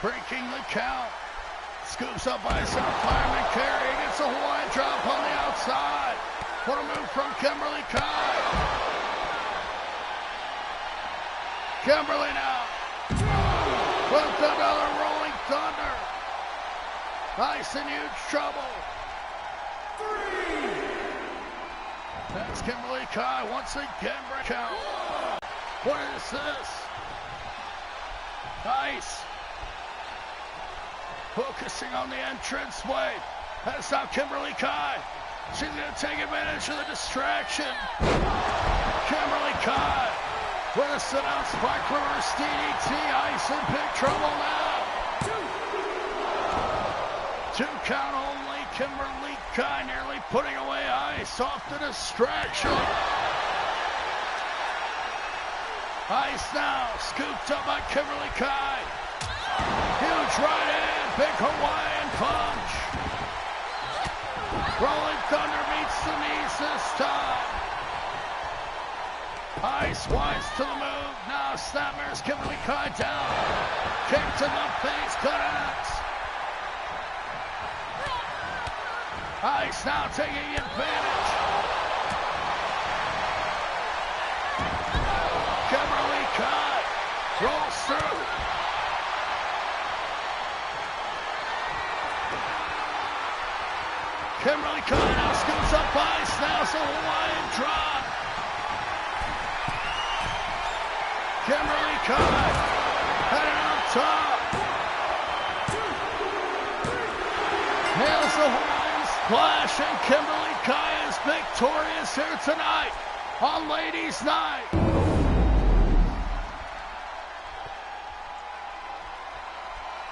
breaking the count. Scoops up by some fireman carry. Gets a Hawaiian drop on the outside. What a move from Kimberly Kai. Kimberly now. With another rolling thunder. Ice in huge trouble. 3. That's Kimberly Kai once again break count. What is this? Ice. Focusing on the entranceway. That's now Kimberly Kai. She's going to take advantage of the distraction. Kimberly Kai with a sit-out spike reverse DDT. Ice in big trouble now. 2 count only. Kimberly Kai nearly putting away Ice off the distraction. Ice now scooped up by Kimberly Kai. Huge right hand, big Hawaiian punch. Rolling Thunder meets the knees this time. Ice wise to the move. Now snappers Kimberly Kai down. Kick to the face, connects. Ice now taking advantage. Kimberly Kai rolls through. Kimberly Kai now scoops up Ice. Now it's a Hawaiian drop. Kimberly Kai heading up top. Nails the Hawaiian splash, and Kimberly Kai is victorious here tonight on Ladies Night.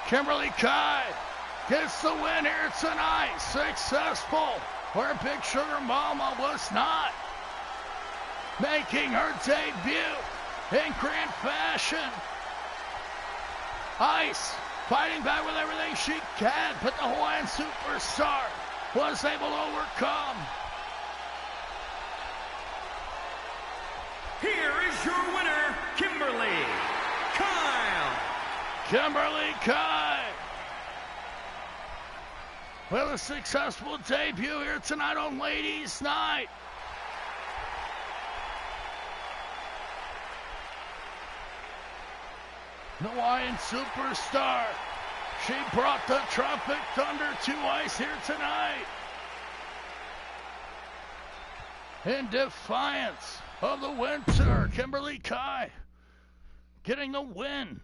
Kimberly Kai gets the win here tonight. Successful where Big Sugar Mama was not. Making her debut in grand fashion. Ice fighting back with everything she can, but the Hawaiian superstar was able to overcome. Here is your winner, Kimberly Kai. Kimberly Kai with a successful debut here tonight on Ladies Night. Hawaiian superstar. She brought the Tropic Thunder to Ice here tonight. In defiance of the winter, Kimberly Kai getting the win.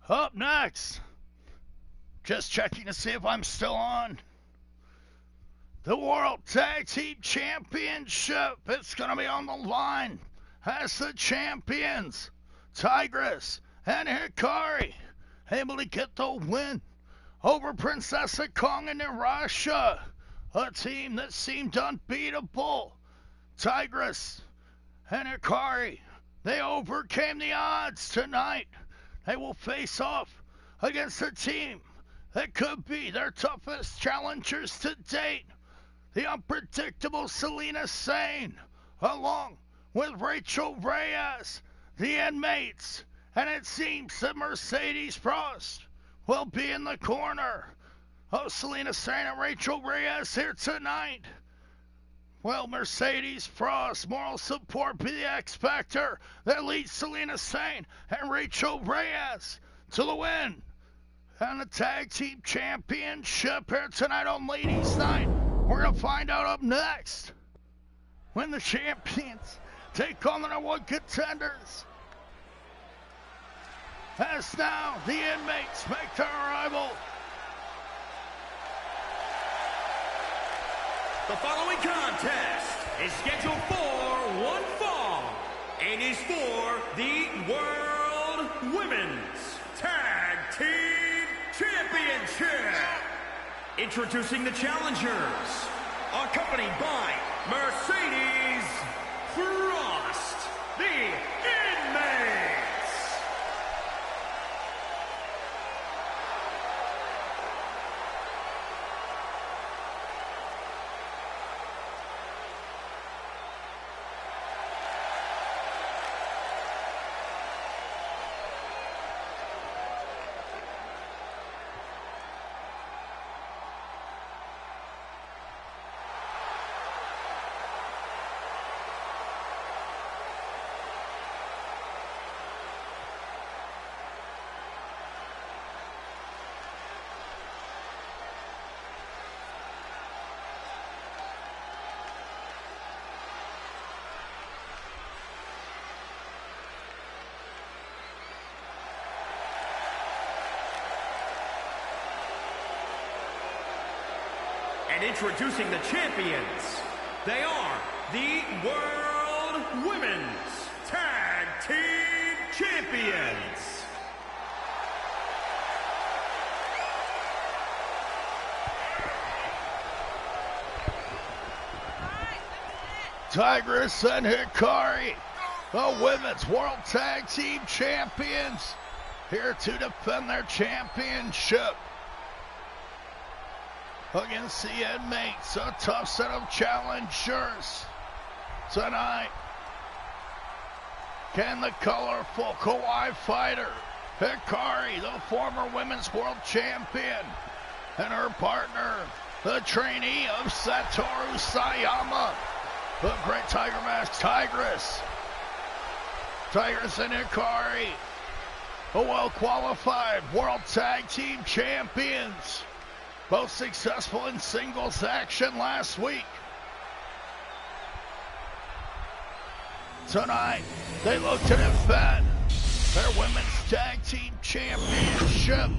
Up next, just checking to see if I'm still on. The World Tag Team Championship, it's going to be on the line as the champions, Tigress and Hikari, able to get the win over Princessa Kong and Narasha, a team that seemed unbeatable. Tigress and Hikari, they overcame the odds tonight. They will face off against a team that could be their toughest challengers to date. The unpredictable Selena Sane, along with Rachel Reyes, the inmates, and it seems that Mercedes Frost will be in the corner of Selena Sane and Rachel Reyes here tonight. Well, Mercedes Frost, moral support be the X Factor that leads Selena Sane and Rachel Reyes to the win. And the Tag Team Championship here tonight on Ladies Night. We're going to find out up next when the champions take on the number one contenders. As now the inmates make their arrival. The following contest is scheduled for one fall and is for the World Women's Tag Team Championship. Introducing the challengers, accompanied by Mercedes Frost, the Inmates. And introducing the champions, they are the World Women's Tag Team Champions. Tigress and Hikari, the Women's World Tag Team Champions, here to defend their championship against the Inmates, a tough set of challengers tonight. Can the colorful Kawaii fighter, Hikari, the former Women's World Champion, and her partner, the trainee of Satoru Sayama, the Great Tiger Mask Tigress. Tigress and Hikari, a well-qualified World Tag Team Champions, both successful in singles action last week. Tonight, they look to defend their Women's Tag Team Championship.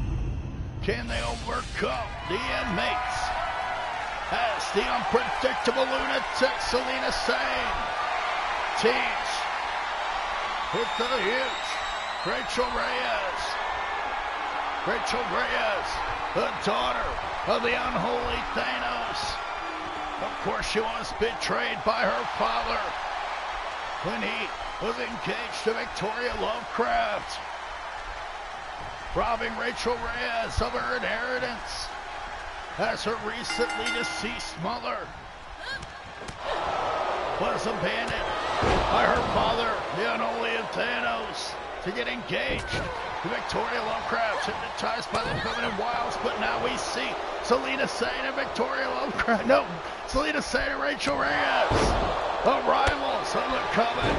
Can they overcome the Inmates as the unpredictable lunatic Selena Sane teams with the huge Rachel Reyes, the daughter of the unholy Thanos. Of course, she was betrayed by her father when he was engaged to Victoria Lovecraft, robbing Rachel Reyes of her inheritance as her recently deceased mother was abandoned by her father, the unholy Thanos, to get engaged to Victoria Lovecraft, hypnotized by the feminine wiles. But now we see Selena Sane and Victoria Lovecraft. No, Selena Sane and Rachel Reyes, the rivals of the Coven,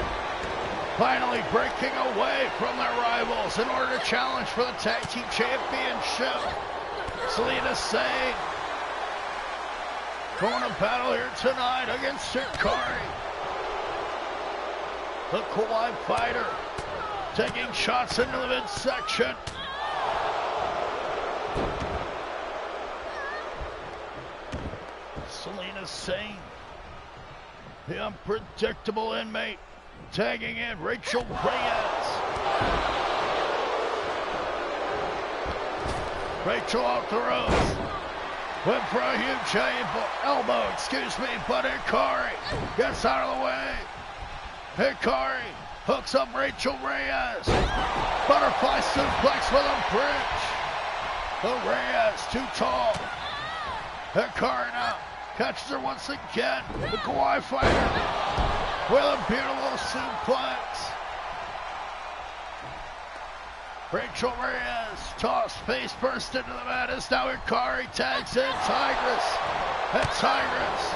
finally breaking away from their rivals in order to challenge for the Tag Team Championship. Selena Sane going to battle here tonight against Hikari, the Kawaii fighter, taking shots into the midsection. Selena Sane, the unpredictable Inmate, tagging in Rachel Reyes. Rachel off the ropes. Went for a huge elbow, but Hikari gets out of the way. Hikari hooks up Rachel Reyes. Butterfly suplex with a bridge. The Reyes too tall. Hikari now catches her once again. The Kawaii fighter with a beautiful suplex. Rachel Reyes tossed face first into the mat as now Hikari tags in Tigress. And Tigress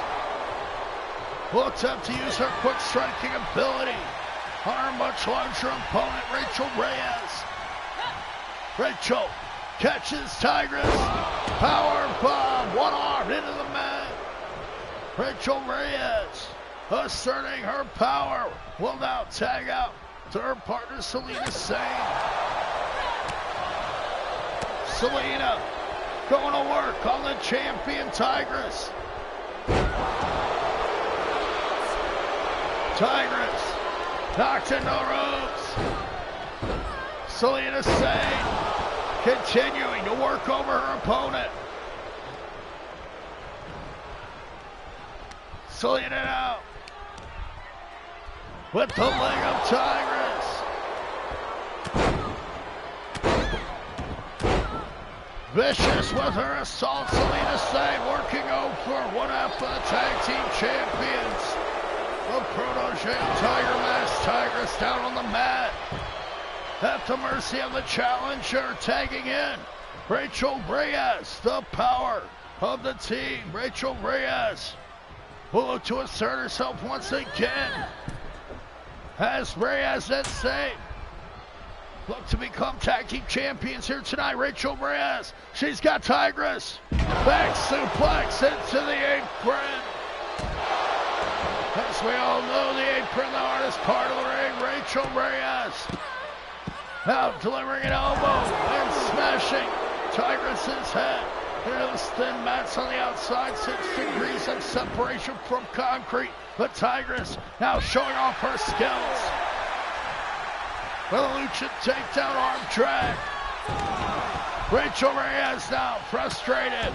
will attempt to use her quick striking ability on her much larger opponent, Rachel Reyes. Rachel catches Tigress. Power bomb, one arm into the mat. Rachel Reyes, asserting her power, will now tag out to her partner, Selena Sane. Selena going to work on the champion, Tigress. Tigress knocked into the ropes. Selena Sane continuing to work over her opponent. Selena now. With the leg of Tigress. Vicious with her assault. Selena Sane working over one half of the tag team champions. The protege of Tiger Mask. Tigress down on the mat. At the mercy of the challenger. Tagging in Rachel Reyes. The power of the team. Rachel Reyes will look to assert herself once again. As Reyes and Sane look to become tag team champions here tonight. Rachel Reyes, she's got Tigress. Back suplex into the apron. As we all know, the apron, the hardest part of the ring. Rachel Reyes out delivering an elbow and smashing Tigress's head. Those thin mats on the outside, 6 degrees of separation from concrete. But Tigress now showing off her skills. With a lucha takedown arm drag. Rachel Reyes now frustrated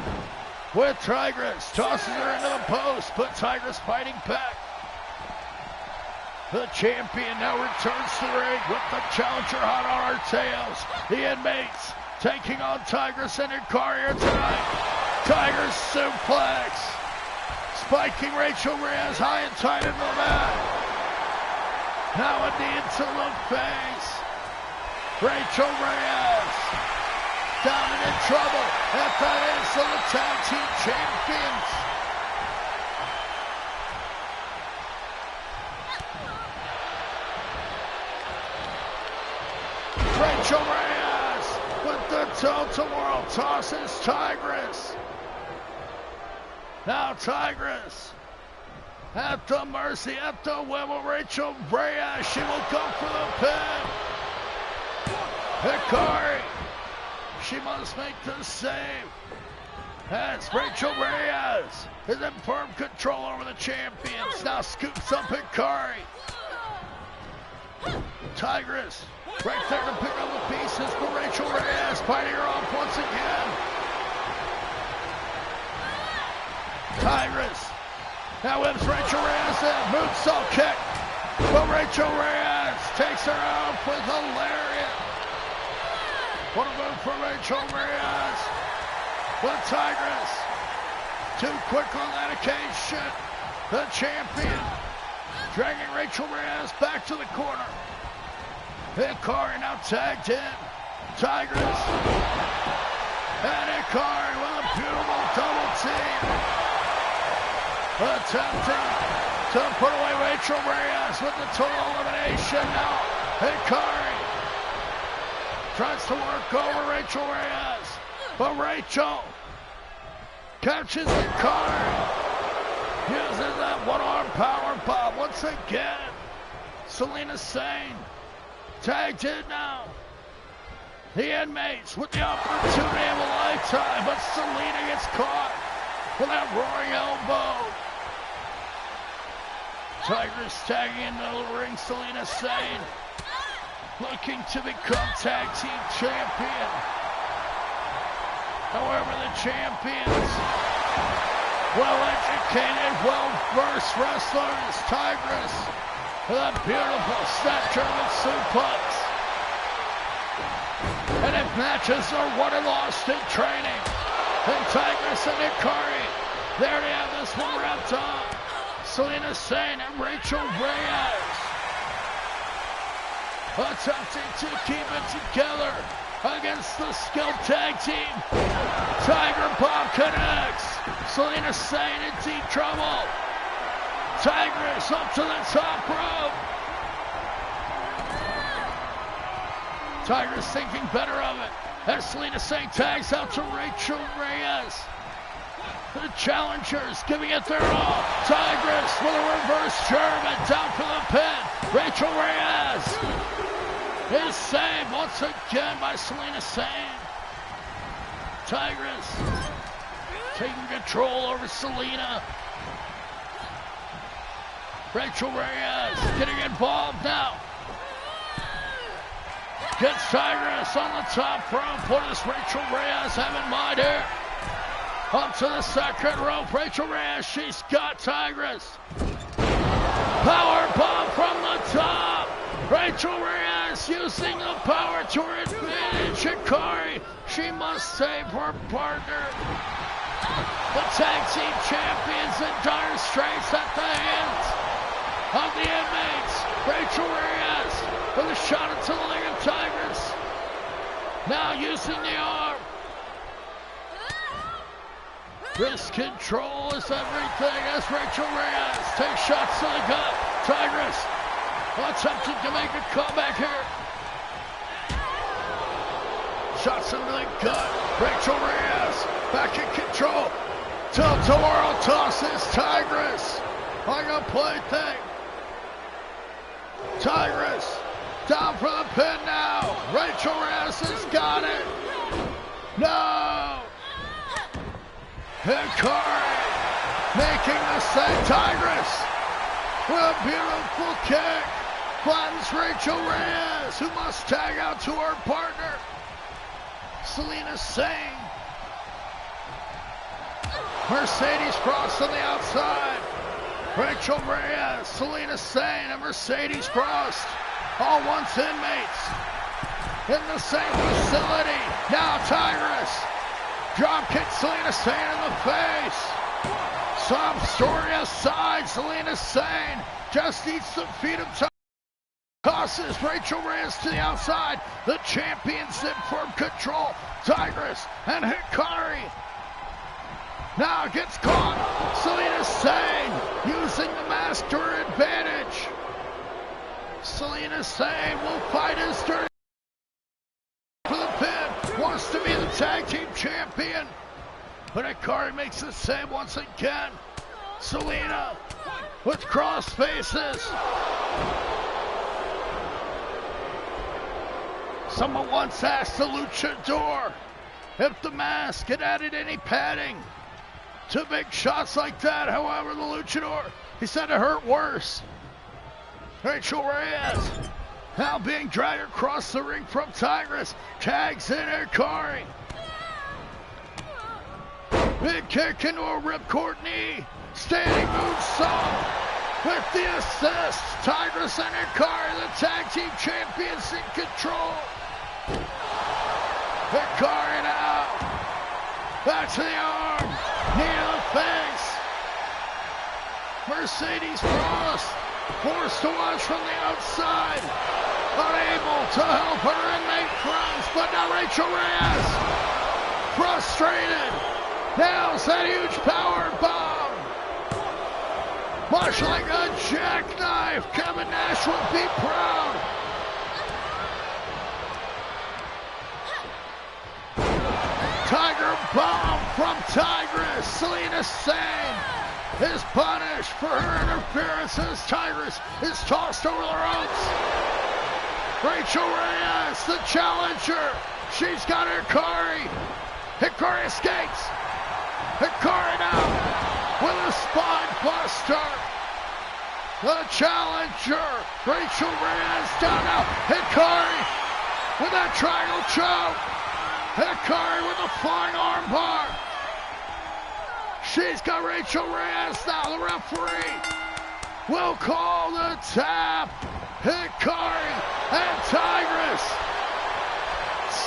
with Tigress. Tosses her into the post, but Tigress fighting back. The champion now returns to the ring with the challenger hot on her tails. The inmates taking on Tigress and Hikari here tonight. Tigress suplex. Spiking Rachel Reyes high and tight into the mat. Now a knee into the face. Rachel Reyes down and in trouble at the hands of the tag team champions. Rachel Reyes with the tilt-a-whirl tosses Tigress. Now Tigress at the mercy, at the whim of Rachel Reyes. She will go for the pin. Hikari, she must make the save. As Rachel Reyes is in firm control over the champions. Now scoops up Hikari. Tigress right there to pick up the pieces, but Rachel Reyes fighting her off once again. Tigress now whips Rachel Reyes in, moonsault kick, but Rachel Reyes takes her out with a lariat. What a move for Rachel Reyes. But Tigress, too quick on that occasion. The champion dragging Rachel Reyes back to the corner. Hikari now tagged in. Tigress and Hikari with a beautiful double team. Attempting to put away Rachel Reyes with the total elimination. Now Hikari tries to work over Rachel Reyes, but Rachel catches Hikari, uses that one-arm power bomb once again. Selena Sane tagged in now. The inmates with the opportunity of a lifetime, but Selena gets caught with that roaring elbow. Tigress tagging into the ring. Selena Sane looking to become tag team champion. However, the champions, well-educated, well-versed wrestlers. Tigress with a beautiful snap German suplex. And if matches are won and lost in training, then Tigress and Hikari, there they have this one wrapped up. Selena Sane and Rachel Reyes attempting to keep it together against the skilled tag team. Tiger Bomb connects. Selena Sane in deep trouble. Tigress up to the top rope. Tigress thinking better of it as Selena Sane tags out to Rachel Reyes. The challengers giving it their all. Tigress with a reverse German down for the pin. Rachel Reyes is saved once again by Selena Sane. Tigress taking control over Selena. Rachel Reyes getting involved now. Gets Tigress on the top rope. What does Rachel Reyes have in mind here? Up to the second rope, Rachel Reyes, she's got Tigress. Power bomb from the top. Rachel Reyes using the power to her advantage. Hikari, she must save her partner. The tag team champions in dire straits at the hands of the inmates. Rachel Reyes with a shot into the leg of Tigress. Now using the arm. Wrist control is everything as Rachel Reyes takes shots to the gut. Tigress attempting to make a comeback here. Shots into the gut. Rachel Reyes back in control. Tilt-a-whirl tosses Tigress like a plaything. Tigress down for the pin now. Rachel Reyes has got it. No. Hikari making the save. Tigress with a beautiful kick. Flattens Rachel Reyes, who must tag out to her partner. Selena Sane. Mercedes Cross on the outside. Rachel Reyes, Selena Sane, and Mercedes Cross. All once inmates in the same facility. Now Tigress. Drop kick Selena Sane in the face. Sob story aside, Selena Sane just eats the feet of Tigress. Tosses Rachel Reyes to the outside. The champions in firm control. Tigress and Hikari. Now gets caught. Selena Sane using the mask to her advantage. Selena Sane will fight his dirty for the pin. Wants to be the tag team champion. But Hikari makes the save once again. Selena with cross faces. Someone once asked the luchador if the mask had added any padding to big shots like that. However, the luchador, he said it hurt worse. Rachel Reyes now being dragged across the ring from Tigress. Tags in Hikari. Big kick into a ripcord knee. Standing moonsault with the assist. Tigress and Hikari, the tag team champions, in control. Hikari now. Back to the arm. Knee to the face. Mercedes Cross forced to watch from the outside. Unable to help her inmate friends, but now Rachel Reyes, frustrated, nails that huge power bomb. Much like a jackknife, Kevin Nash would be proud. Tiger bomb from Tigress. Selena Sane is punished for her interference as Tigress is tossed over the ropes. Rachel Reyes, the challenger. She's got Hikari. Hikari escapes. Hikari now with a spine buster. The challenger. Rachel Reyes down now. Hikari with that triangle choke. Hikari with a flying armbar. She's got Rachel Reyes now. The referee will call the tap. Hikari and Tigress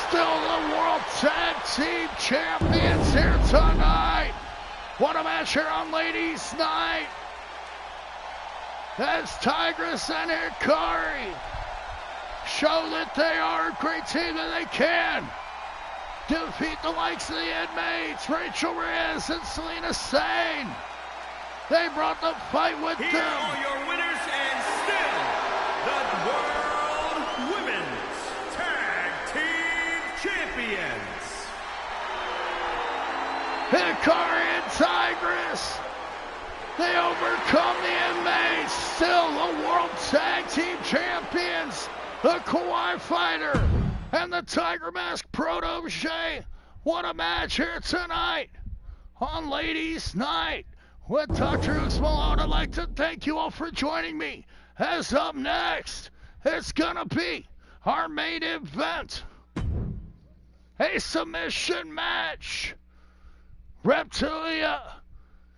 still the World Tag Team Champions here tonight. What a match here on Ladies Night. As Tigress and Hikari show that they are a great team and they can defeat the likes of the inmates, Rachel Reyes and Selena Sane. They brought the fight with Here them. are your winners and still the World Women's Tag Team Champions. Hikari and Tigress. They overcome the inmates. Still the World Tag Team Champions. The Kawaii Fighter and the Tiger Mask protege. What a match here tonight on Ladies Night with DrHooksMalone. I'd like to thank you all for joining me. As up next, it's gonna be our main event. A submission match. Reptilia,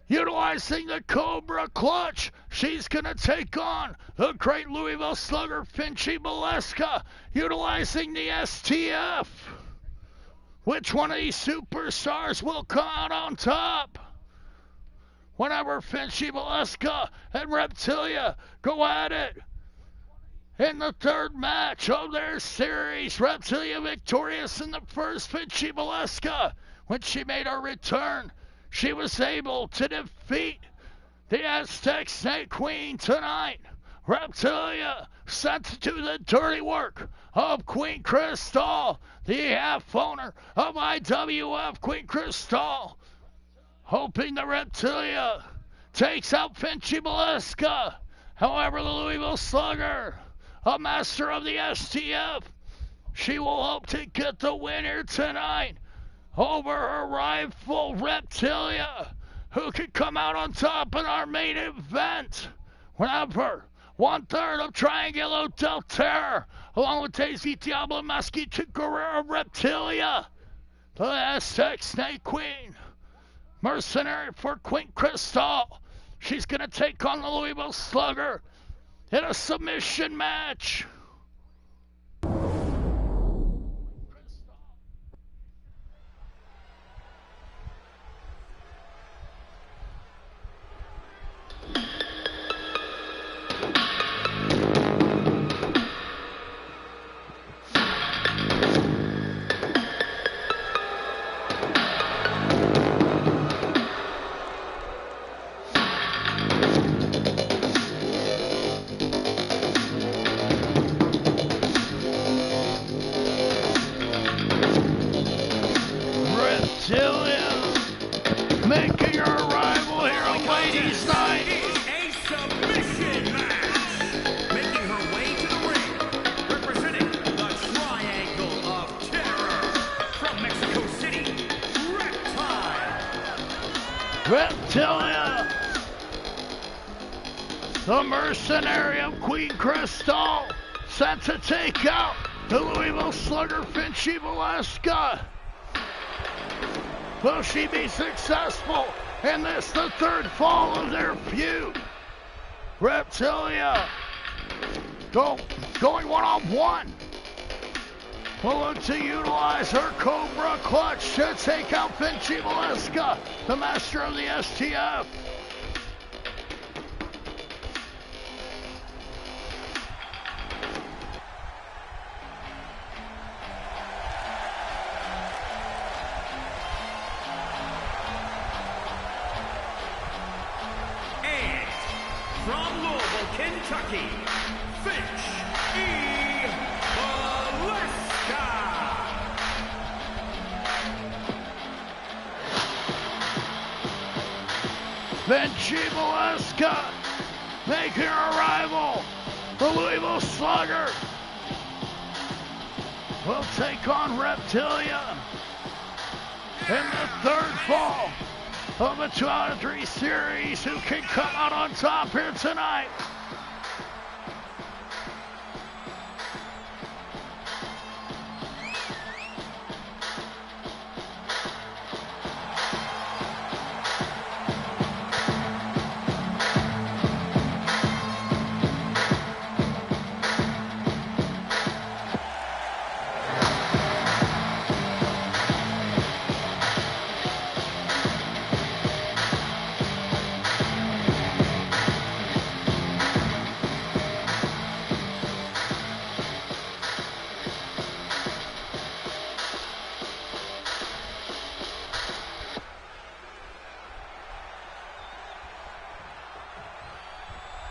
utilizing the Cobra Clutch. She's going to take on the great Louisville Slugger, Finchy Valeska, utilizing the STF. Which one of these superstars will come out on top? Whenever Finchy Valeska and Reptilia go at it in the third match of their series, Reptilia victorious in the first. Finchy Valeska, when she made her return, she was able to defeat the Aztec Snake Queen tonight. Reptilia sent to do the dirty work of Queen Crystal, the half owner of IWF. Queen Crystal hoping the Reptilia takes out Finchy Valeska. However, the Louisville Slugger, a master of the STF, she will hope to get the win here tonight over her rival Reptilia, who could come out on top in our main event. Whenever 1/3 of Triangulo del Terror, along with Daisy Diablo Mosquito Guerrero Reptilia, the Aztec Snake Queen, mercenary for Queen Crystal. She's going to take on the Louisville Slugger in a submission match. Making her arrival here on Ladies Night. A submission match. Making her way to the ring, representing the Triangle of Terror from Mexico City, Reptilia, the mercenary of Queen Crystal, set to take out the Louisville Slugger, Finchy Valeska. Will she be successful in this, the third fall of their feud? Reptilia going one-on-one. Will look to utilize her Cobra Clutch to take out Finchy Valeska, the master of the STF. From Louisville, Kentucky, Finch E. Valeska. Finchy Valeska making her arrival. The Louisville Slugger will take on Reptilia in the third fall of a 2 out of 3 series. Who can come out on top here tonight?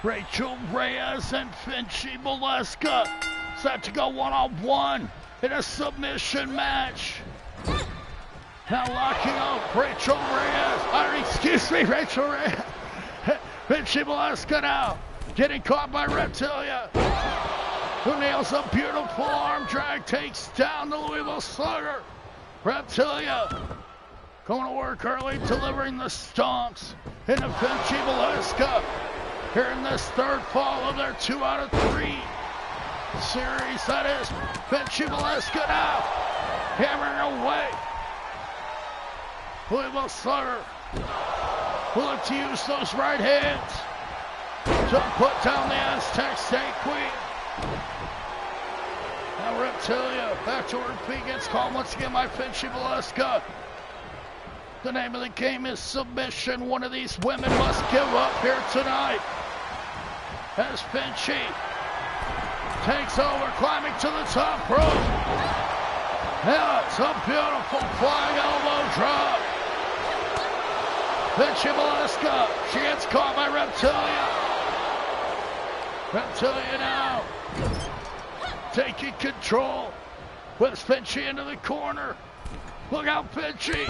Rachel Reyes and Finchy Valeska set to go one-on-one in a submission match. Now locking up Rachel Reyes. Rachel Reyes. Finchy Valeska now getting caught by Reptilia, who nails a beautiful arm drag, takes down the Louisville Slugger. Reptilia going to work early, delivering the stomps into Finchy Valeska here in this third fall of their 2 out of 3 series. That is Finchy Valeska now hammering away Louisville Slugger will look to use those right hands to put down the Aztec State Queen. Now Reptilia, after her feet gets called once again by Finchie Valeska. The name of the game is submission. One of these women must give up here tonight. As Finchie takes over, climbing to the top rope. Yeah, it's a beautiful flying elbow drop. Finchie Valeska, she gets caught by Reptilia. Reptilia now taking control with Finchie into the corner. Look out, Finchie.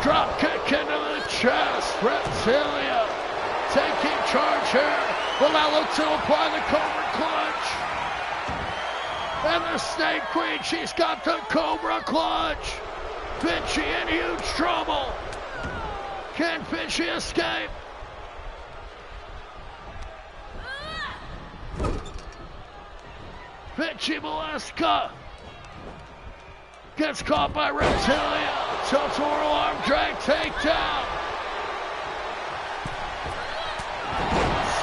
Drop kick into the chest. Reptilia taking charge here. Will now look to apply the Cobra Clutch. And the Snake Queen, she's got the Cobra Clutch. Finchie in huge trouble. Can Finchie escape? Finchie Valeska gets caught by Reptilia. Tilt-a-whirl arm drag takedown.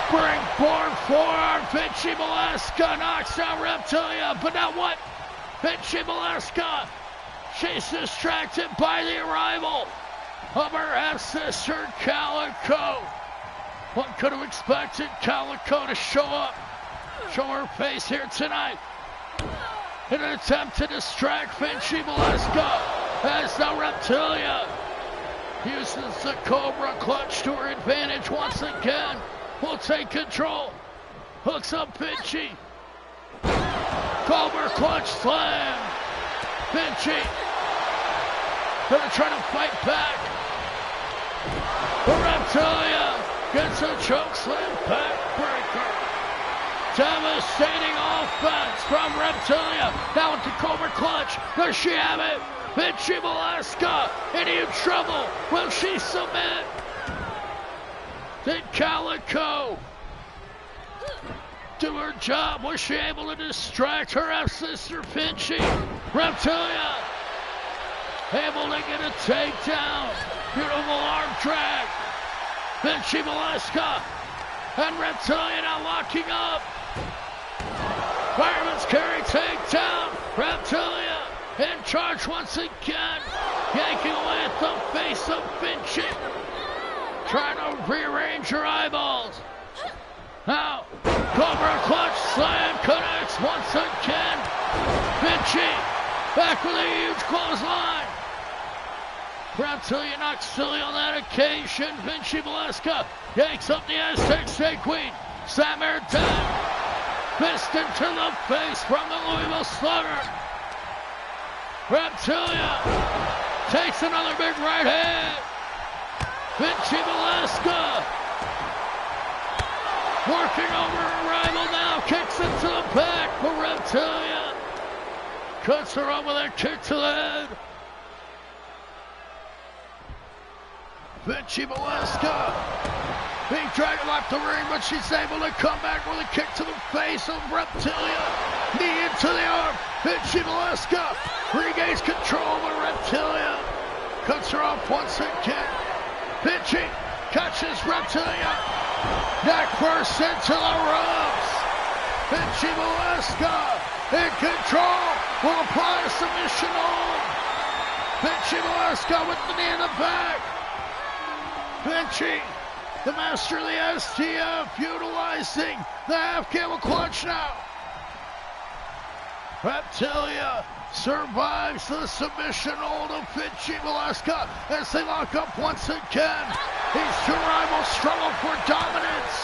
Springboard forearm. Finchie Valeska knocks down Reptilia. But now what? Finchie Valeska. She's distracted by the arrival of her half-sister Calico. One could have expected Calico to show up, show her face here tonight in an attempt to distract Finchie Valeska. As now Reptilia uses the Cobra Clutch to her advantage once again. Will take control. Hooks up Finchie. Cobra Clutch slam. Finchie gonna try to fight back. Reptilia gets a choke slam backbreaker. Devastating offense from Reptilia. Now with the Cobra Clutch. Does she have it? Finchie Valeska in huge trouble. Will she submit? Did Calico do her job? Was she able to distract her half-sister Finchie? Reptilia able to get a takedown. Beautiful arm drag. Finchie Valeska and Reptilia now locking up. Fireman's carry takedown. Reptilia in charge once again. Yanking away at the face of Finchie. Trying to rearrange her eyeballs. Now, Cobra Clutch slam connects once again. Finchie back with a huge clothesline. Reptilia knocks silly on that occasion. Finchie Valeska yanks up the Aztec State Queen. Samir down. Fist into the face from the Louisville Slugger. Reptilia takes another big right hand. Finchie Valeska working over her rival now. Kicks into the back for Reptilia. Cuts her up with a kick to the head. Finchie Valeska being dragged off the ring, but she's able to come back with a kick to the face of Reptilia. Knee into the arm. Finchie Valeska regains control of Reptilia. Cuts her off once again. Finchie catches Reptilia. Neck first into the ropes. Finchie Valeska in control. Will apply a submission hold. Finchie Valeska with the knee in the back. Finchie, the master of the STF, utilizing the half camel clutch now. Reptilia survives the submission hold of Finchie Valeska as they lock up once again. These two rivals struggle for dominance.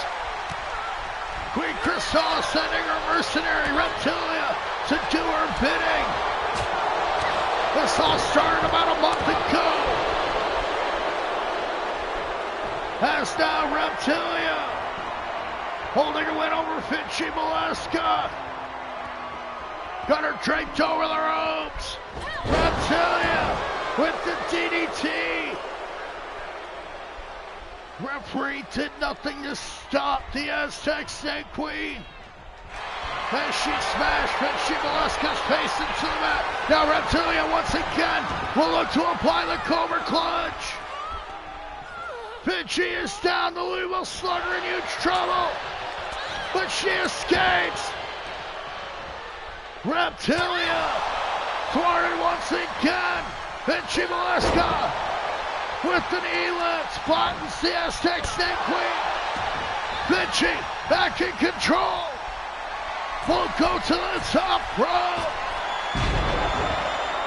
Queen Cristal sending her mercenary Reptilia to do her bidding. This all started about a month ago. As now Reptilia holding a win over Finchie Valeska. Got her draped over the ropes. Reptilia with the DDT. Referee did nothing to stop the Aztec State Queen. As she smashed Finchie Valeska's face into the mat. Now Reptilia once again will look to apply the Cobra Clutch. Vinci is down. The Louisville Slugger in huge trouble. But she escapes. Reptilia thwarted once again. Vinci Molesca with an E-lift. Buttons the Aztec Snake Queen. Vinci back in control. Will go to the top rope.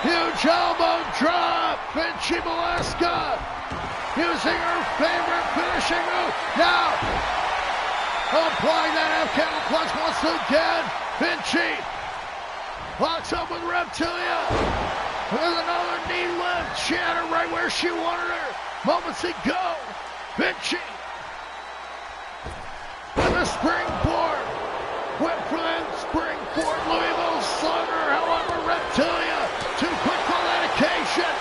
Huge elbow drop. Vinci Molesca using her favorite finishing move. Now, applying that FKO clutch once again. Vinci locks up with Reptilia with another knee lift. She had her right where she wanted her moments ago. Vinci with a springboard. Went for that springboard. Louisville Slugger. However, Reptilia too quick for dedication.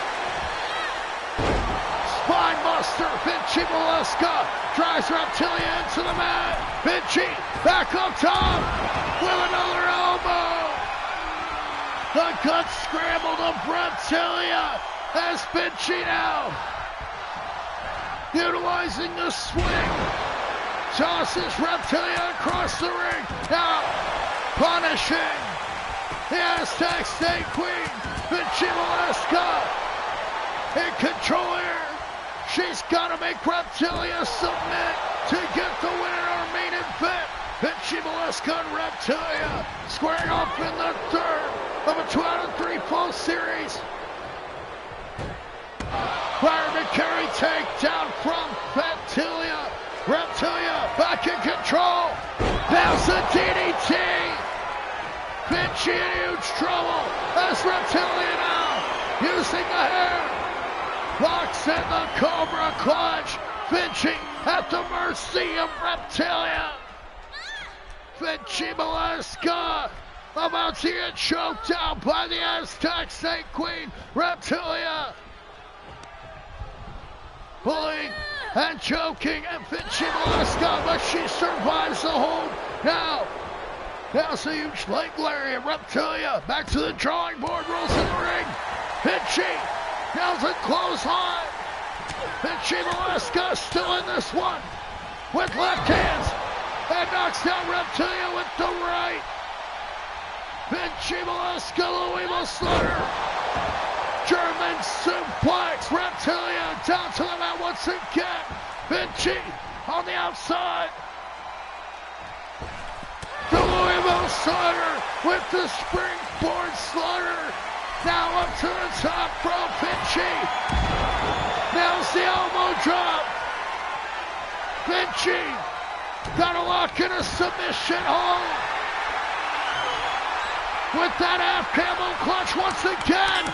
Spine buster. Vinci Molesca drives Reptilia into the mat. Vinci back up top with another elbow. The gut scrambled of Reptilia as Vinci now utilizing the swing. Tosses Reptilia across the ring. Now punishing the Aztec Snake Queen. Vinci Molesca in control here. She's got to make Reptilia submit to get the win in our main event. Vinci Molesca and Reptilia squaring off in the third of a 2-out-of-3 fall series. Fireman carry takedown from Reptilia. Reptilia back in control. There's a DDT. Vinci in huge trouble as Reptilia now using the hair. Locks in the Cobra Clutch. Vinci at the mercy of Reptilia. Vinci Molesca about to get choked out by the Aztec Snake Queen. Reptilia pulling and choking and Vinci Molesca, but she survives the hold. Now's a huge leg lariat. Reptilia back to the drawing board, rolls in the ring. Vinci now's a clothesline. Vinci Molesca still in this one with left hands and knocks down Reptilia with the right. Vinci Molesca, Louisville Slugger. German suplex. Reptilia down to the mat once again. Vinci on the outside. The Louisville Slugger with the springboard Slugger. Now up to the top rope. Vinci. Now's the elbow drop. Vinci got to lock in a submission hold. With that half camel clutch once again.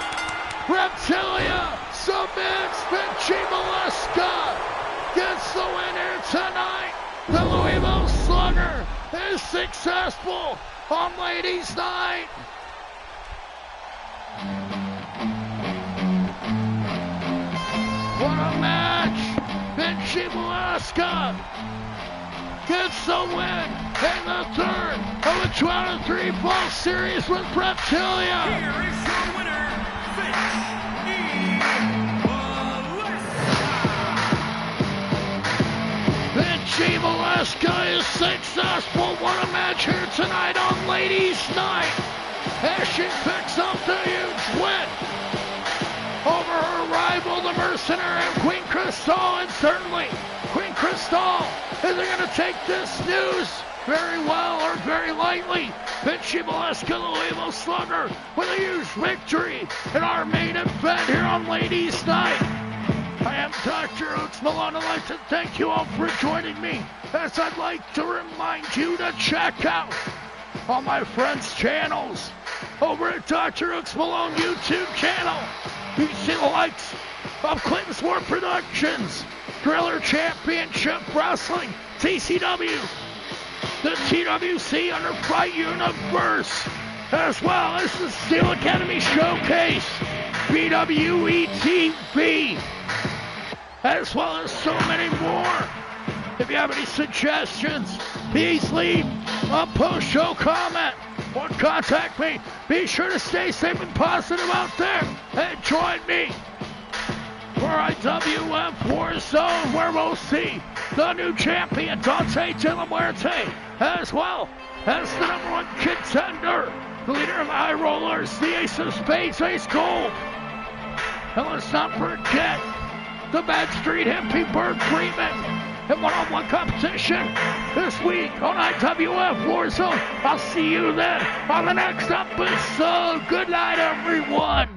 Reptilia submits. Vinci Molesca gets the win here tonight. The Louisville Slugger is successful on Ladies Night. What a match. Vinci Molesca gets the win in the third of a 2-out-of-3 fall series with Reptilia. Here is your winner, Vinci Molesca is successful. What a match here tonight on Ladies Night as she picks up the huge win over her rival, the Mercenary of Queen Crystal, and certainly Queen Crystal isn't going to take this news very well or very lightly. Vinci Molesca, the Louisville Slugger, with a huge victory in our main event here on Ladies Night. I am DrHooksMalone. I'd like to thank you all for joining me, as I'd like to remind you to check out all my friends' channels over at DrHooksMalone YouTube channel. You see the likes of Clinton Sport Productions, Driller Championship Wrestling, TCW, the TWC Under Fight Universe, as well as the Steel Academy Showcase, BWE TV, as well as so many more. If you have any suggestions, please leave a post-show comment or contact me. Be sure to stay safe and positive out there and join me for IWF Warzone, where we'll see the new champion, Dante De La Muerte, as well as the #1 contender, the leader of High Rollers, the Ace of Spades, Ace Gold. And let's not forget the Bad Street Hippie Bird Freeman in one-on-one competition this week on IWF Warzone. I'll see you then on the next episode. Good night, everyone.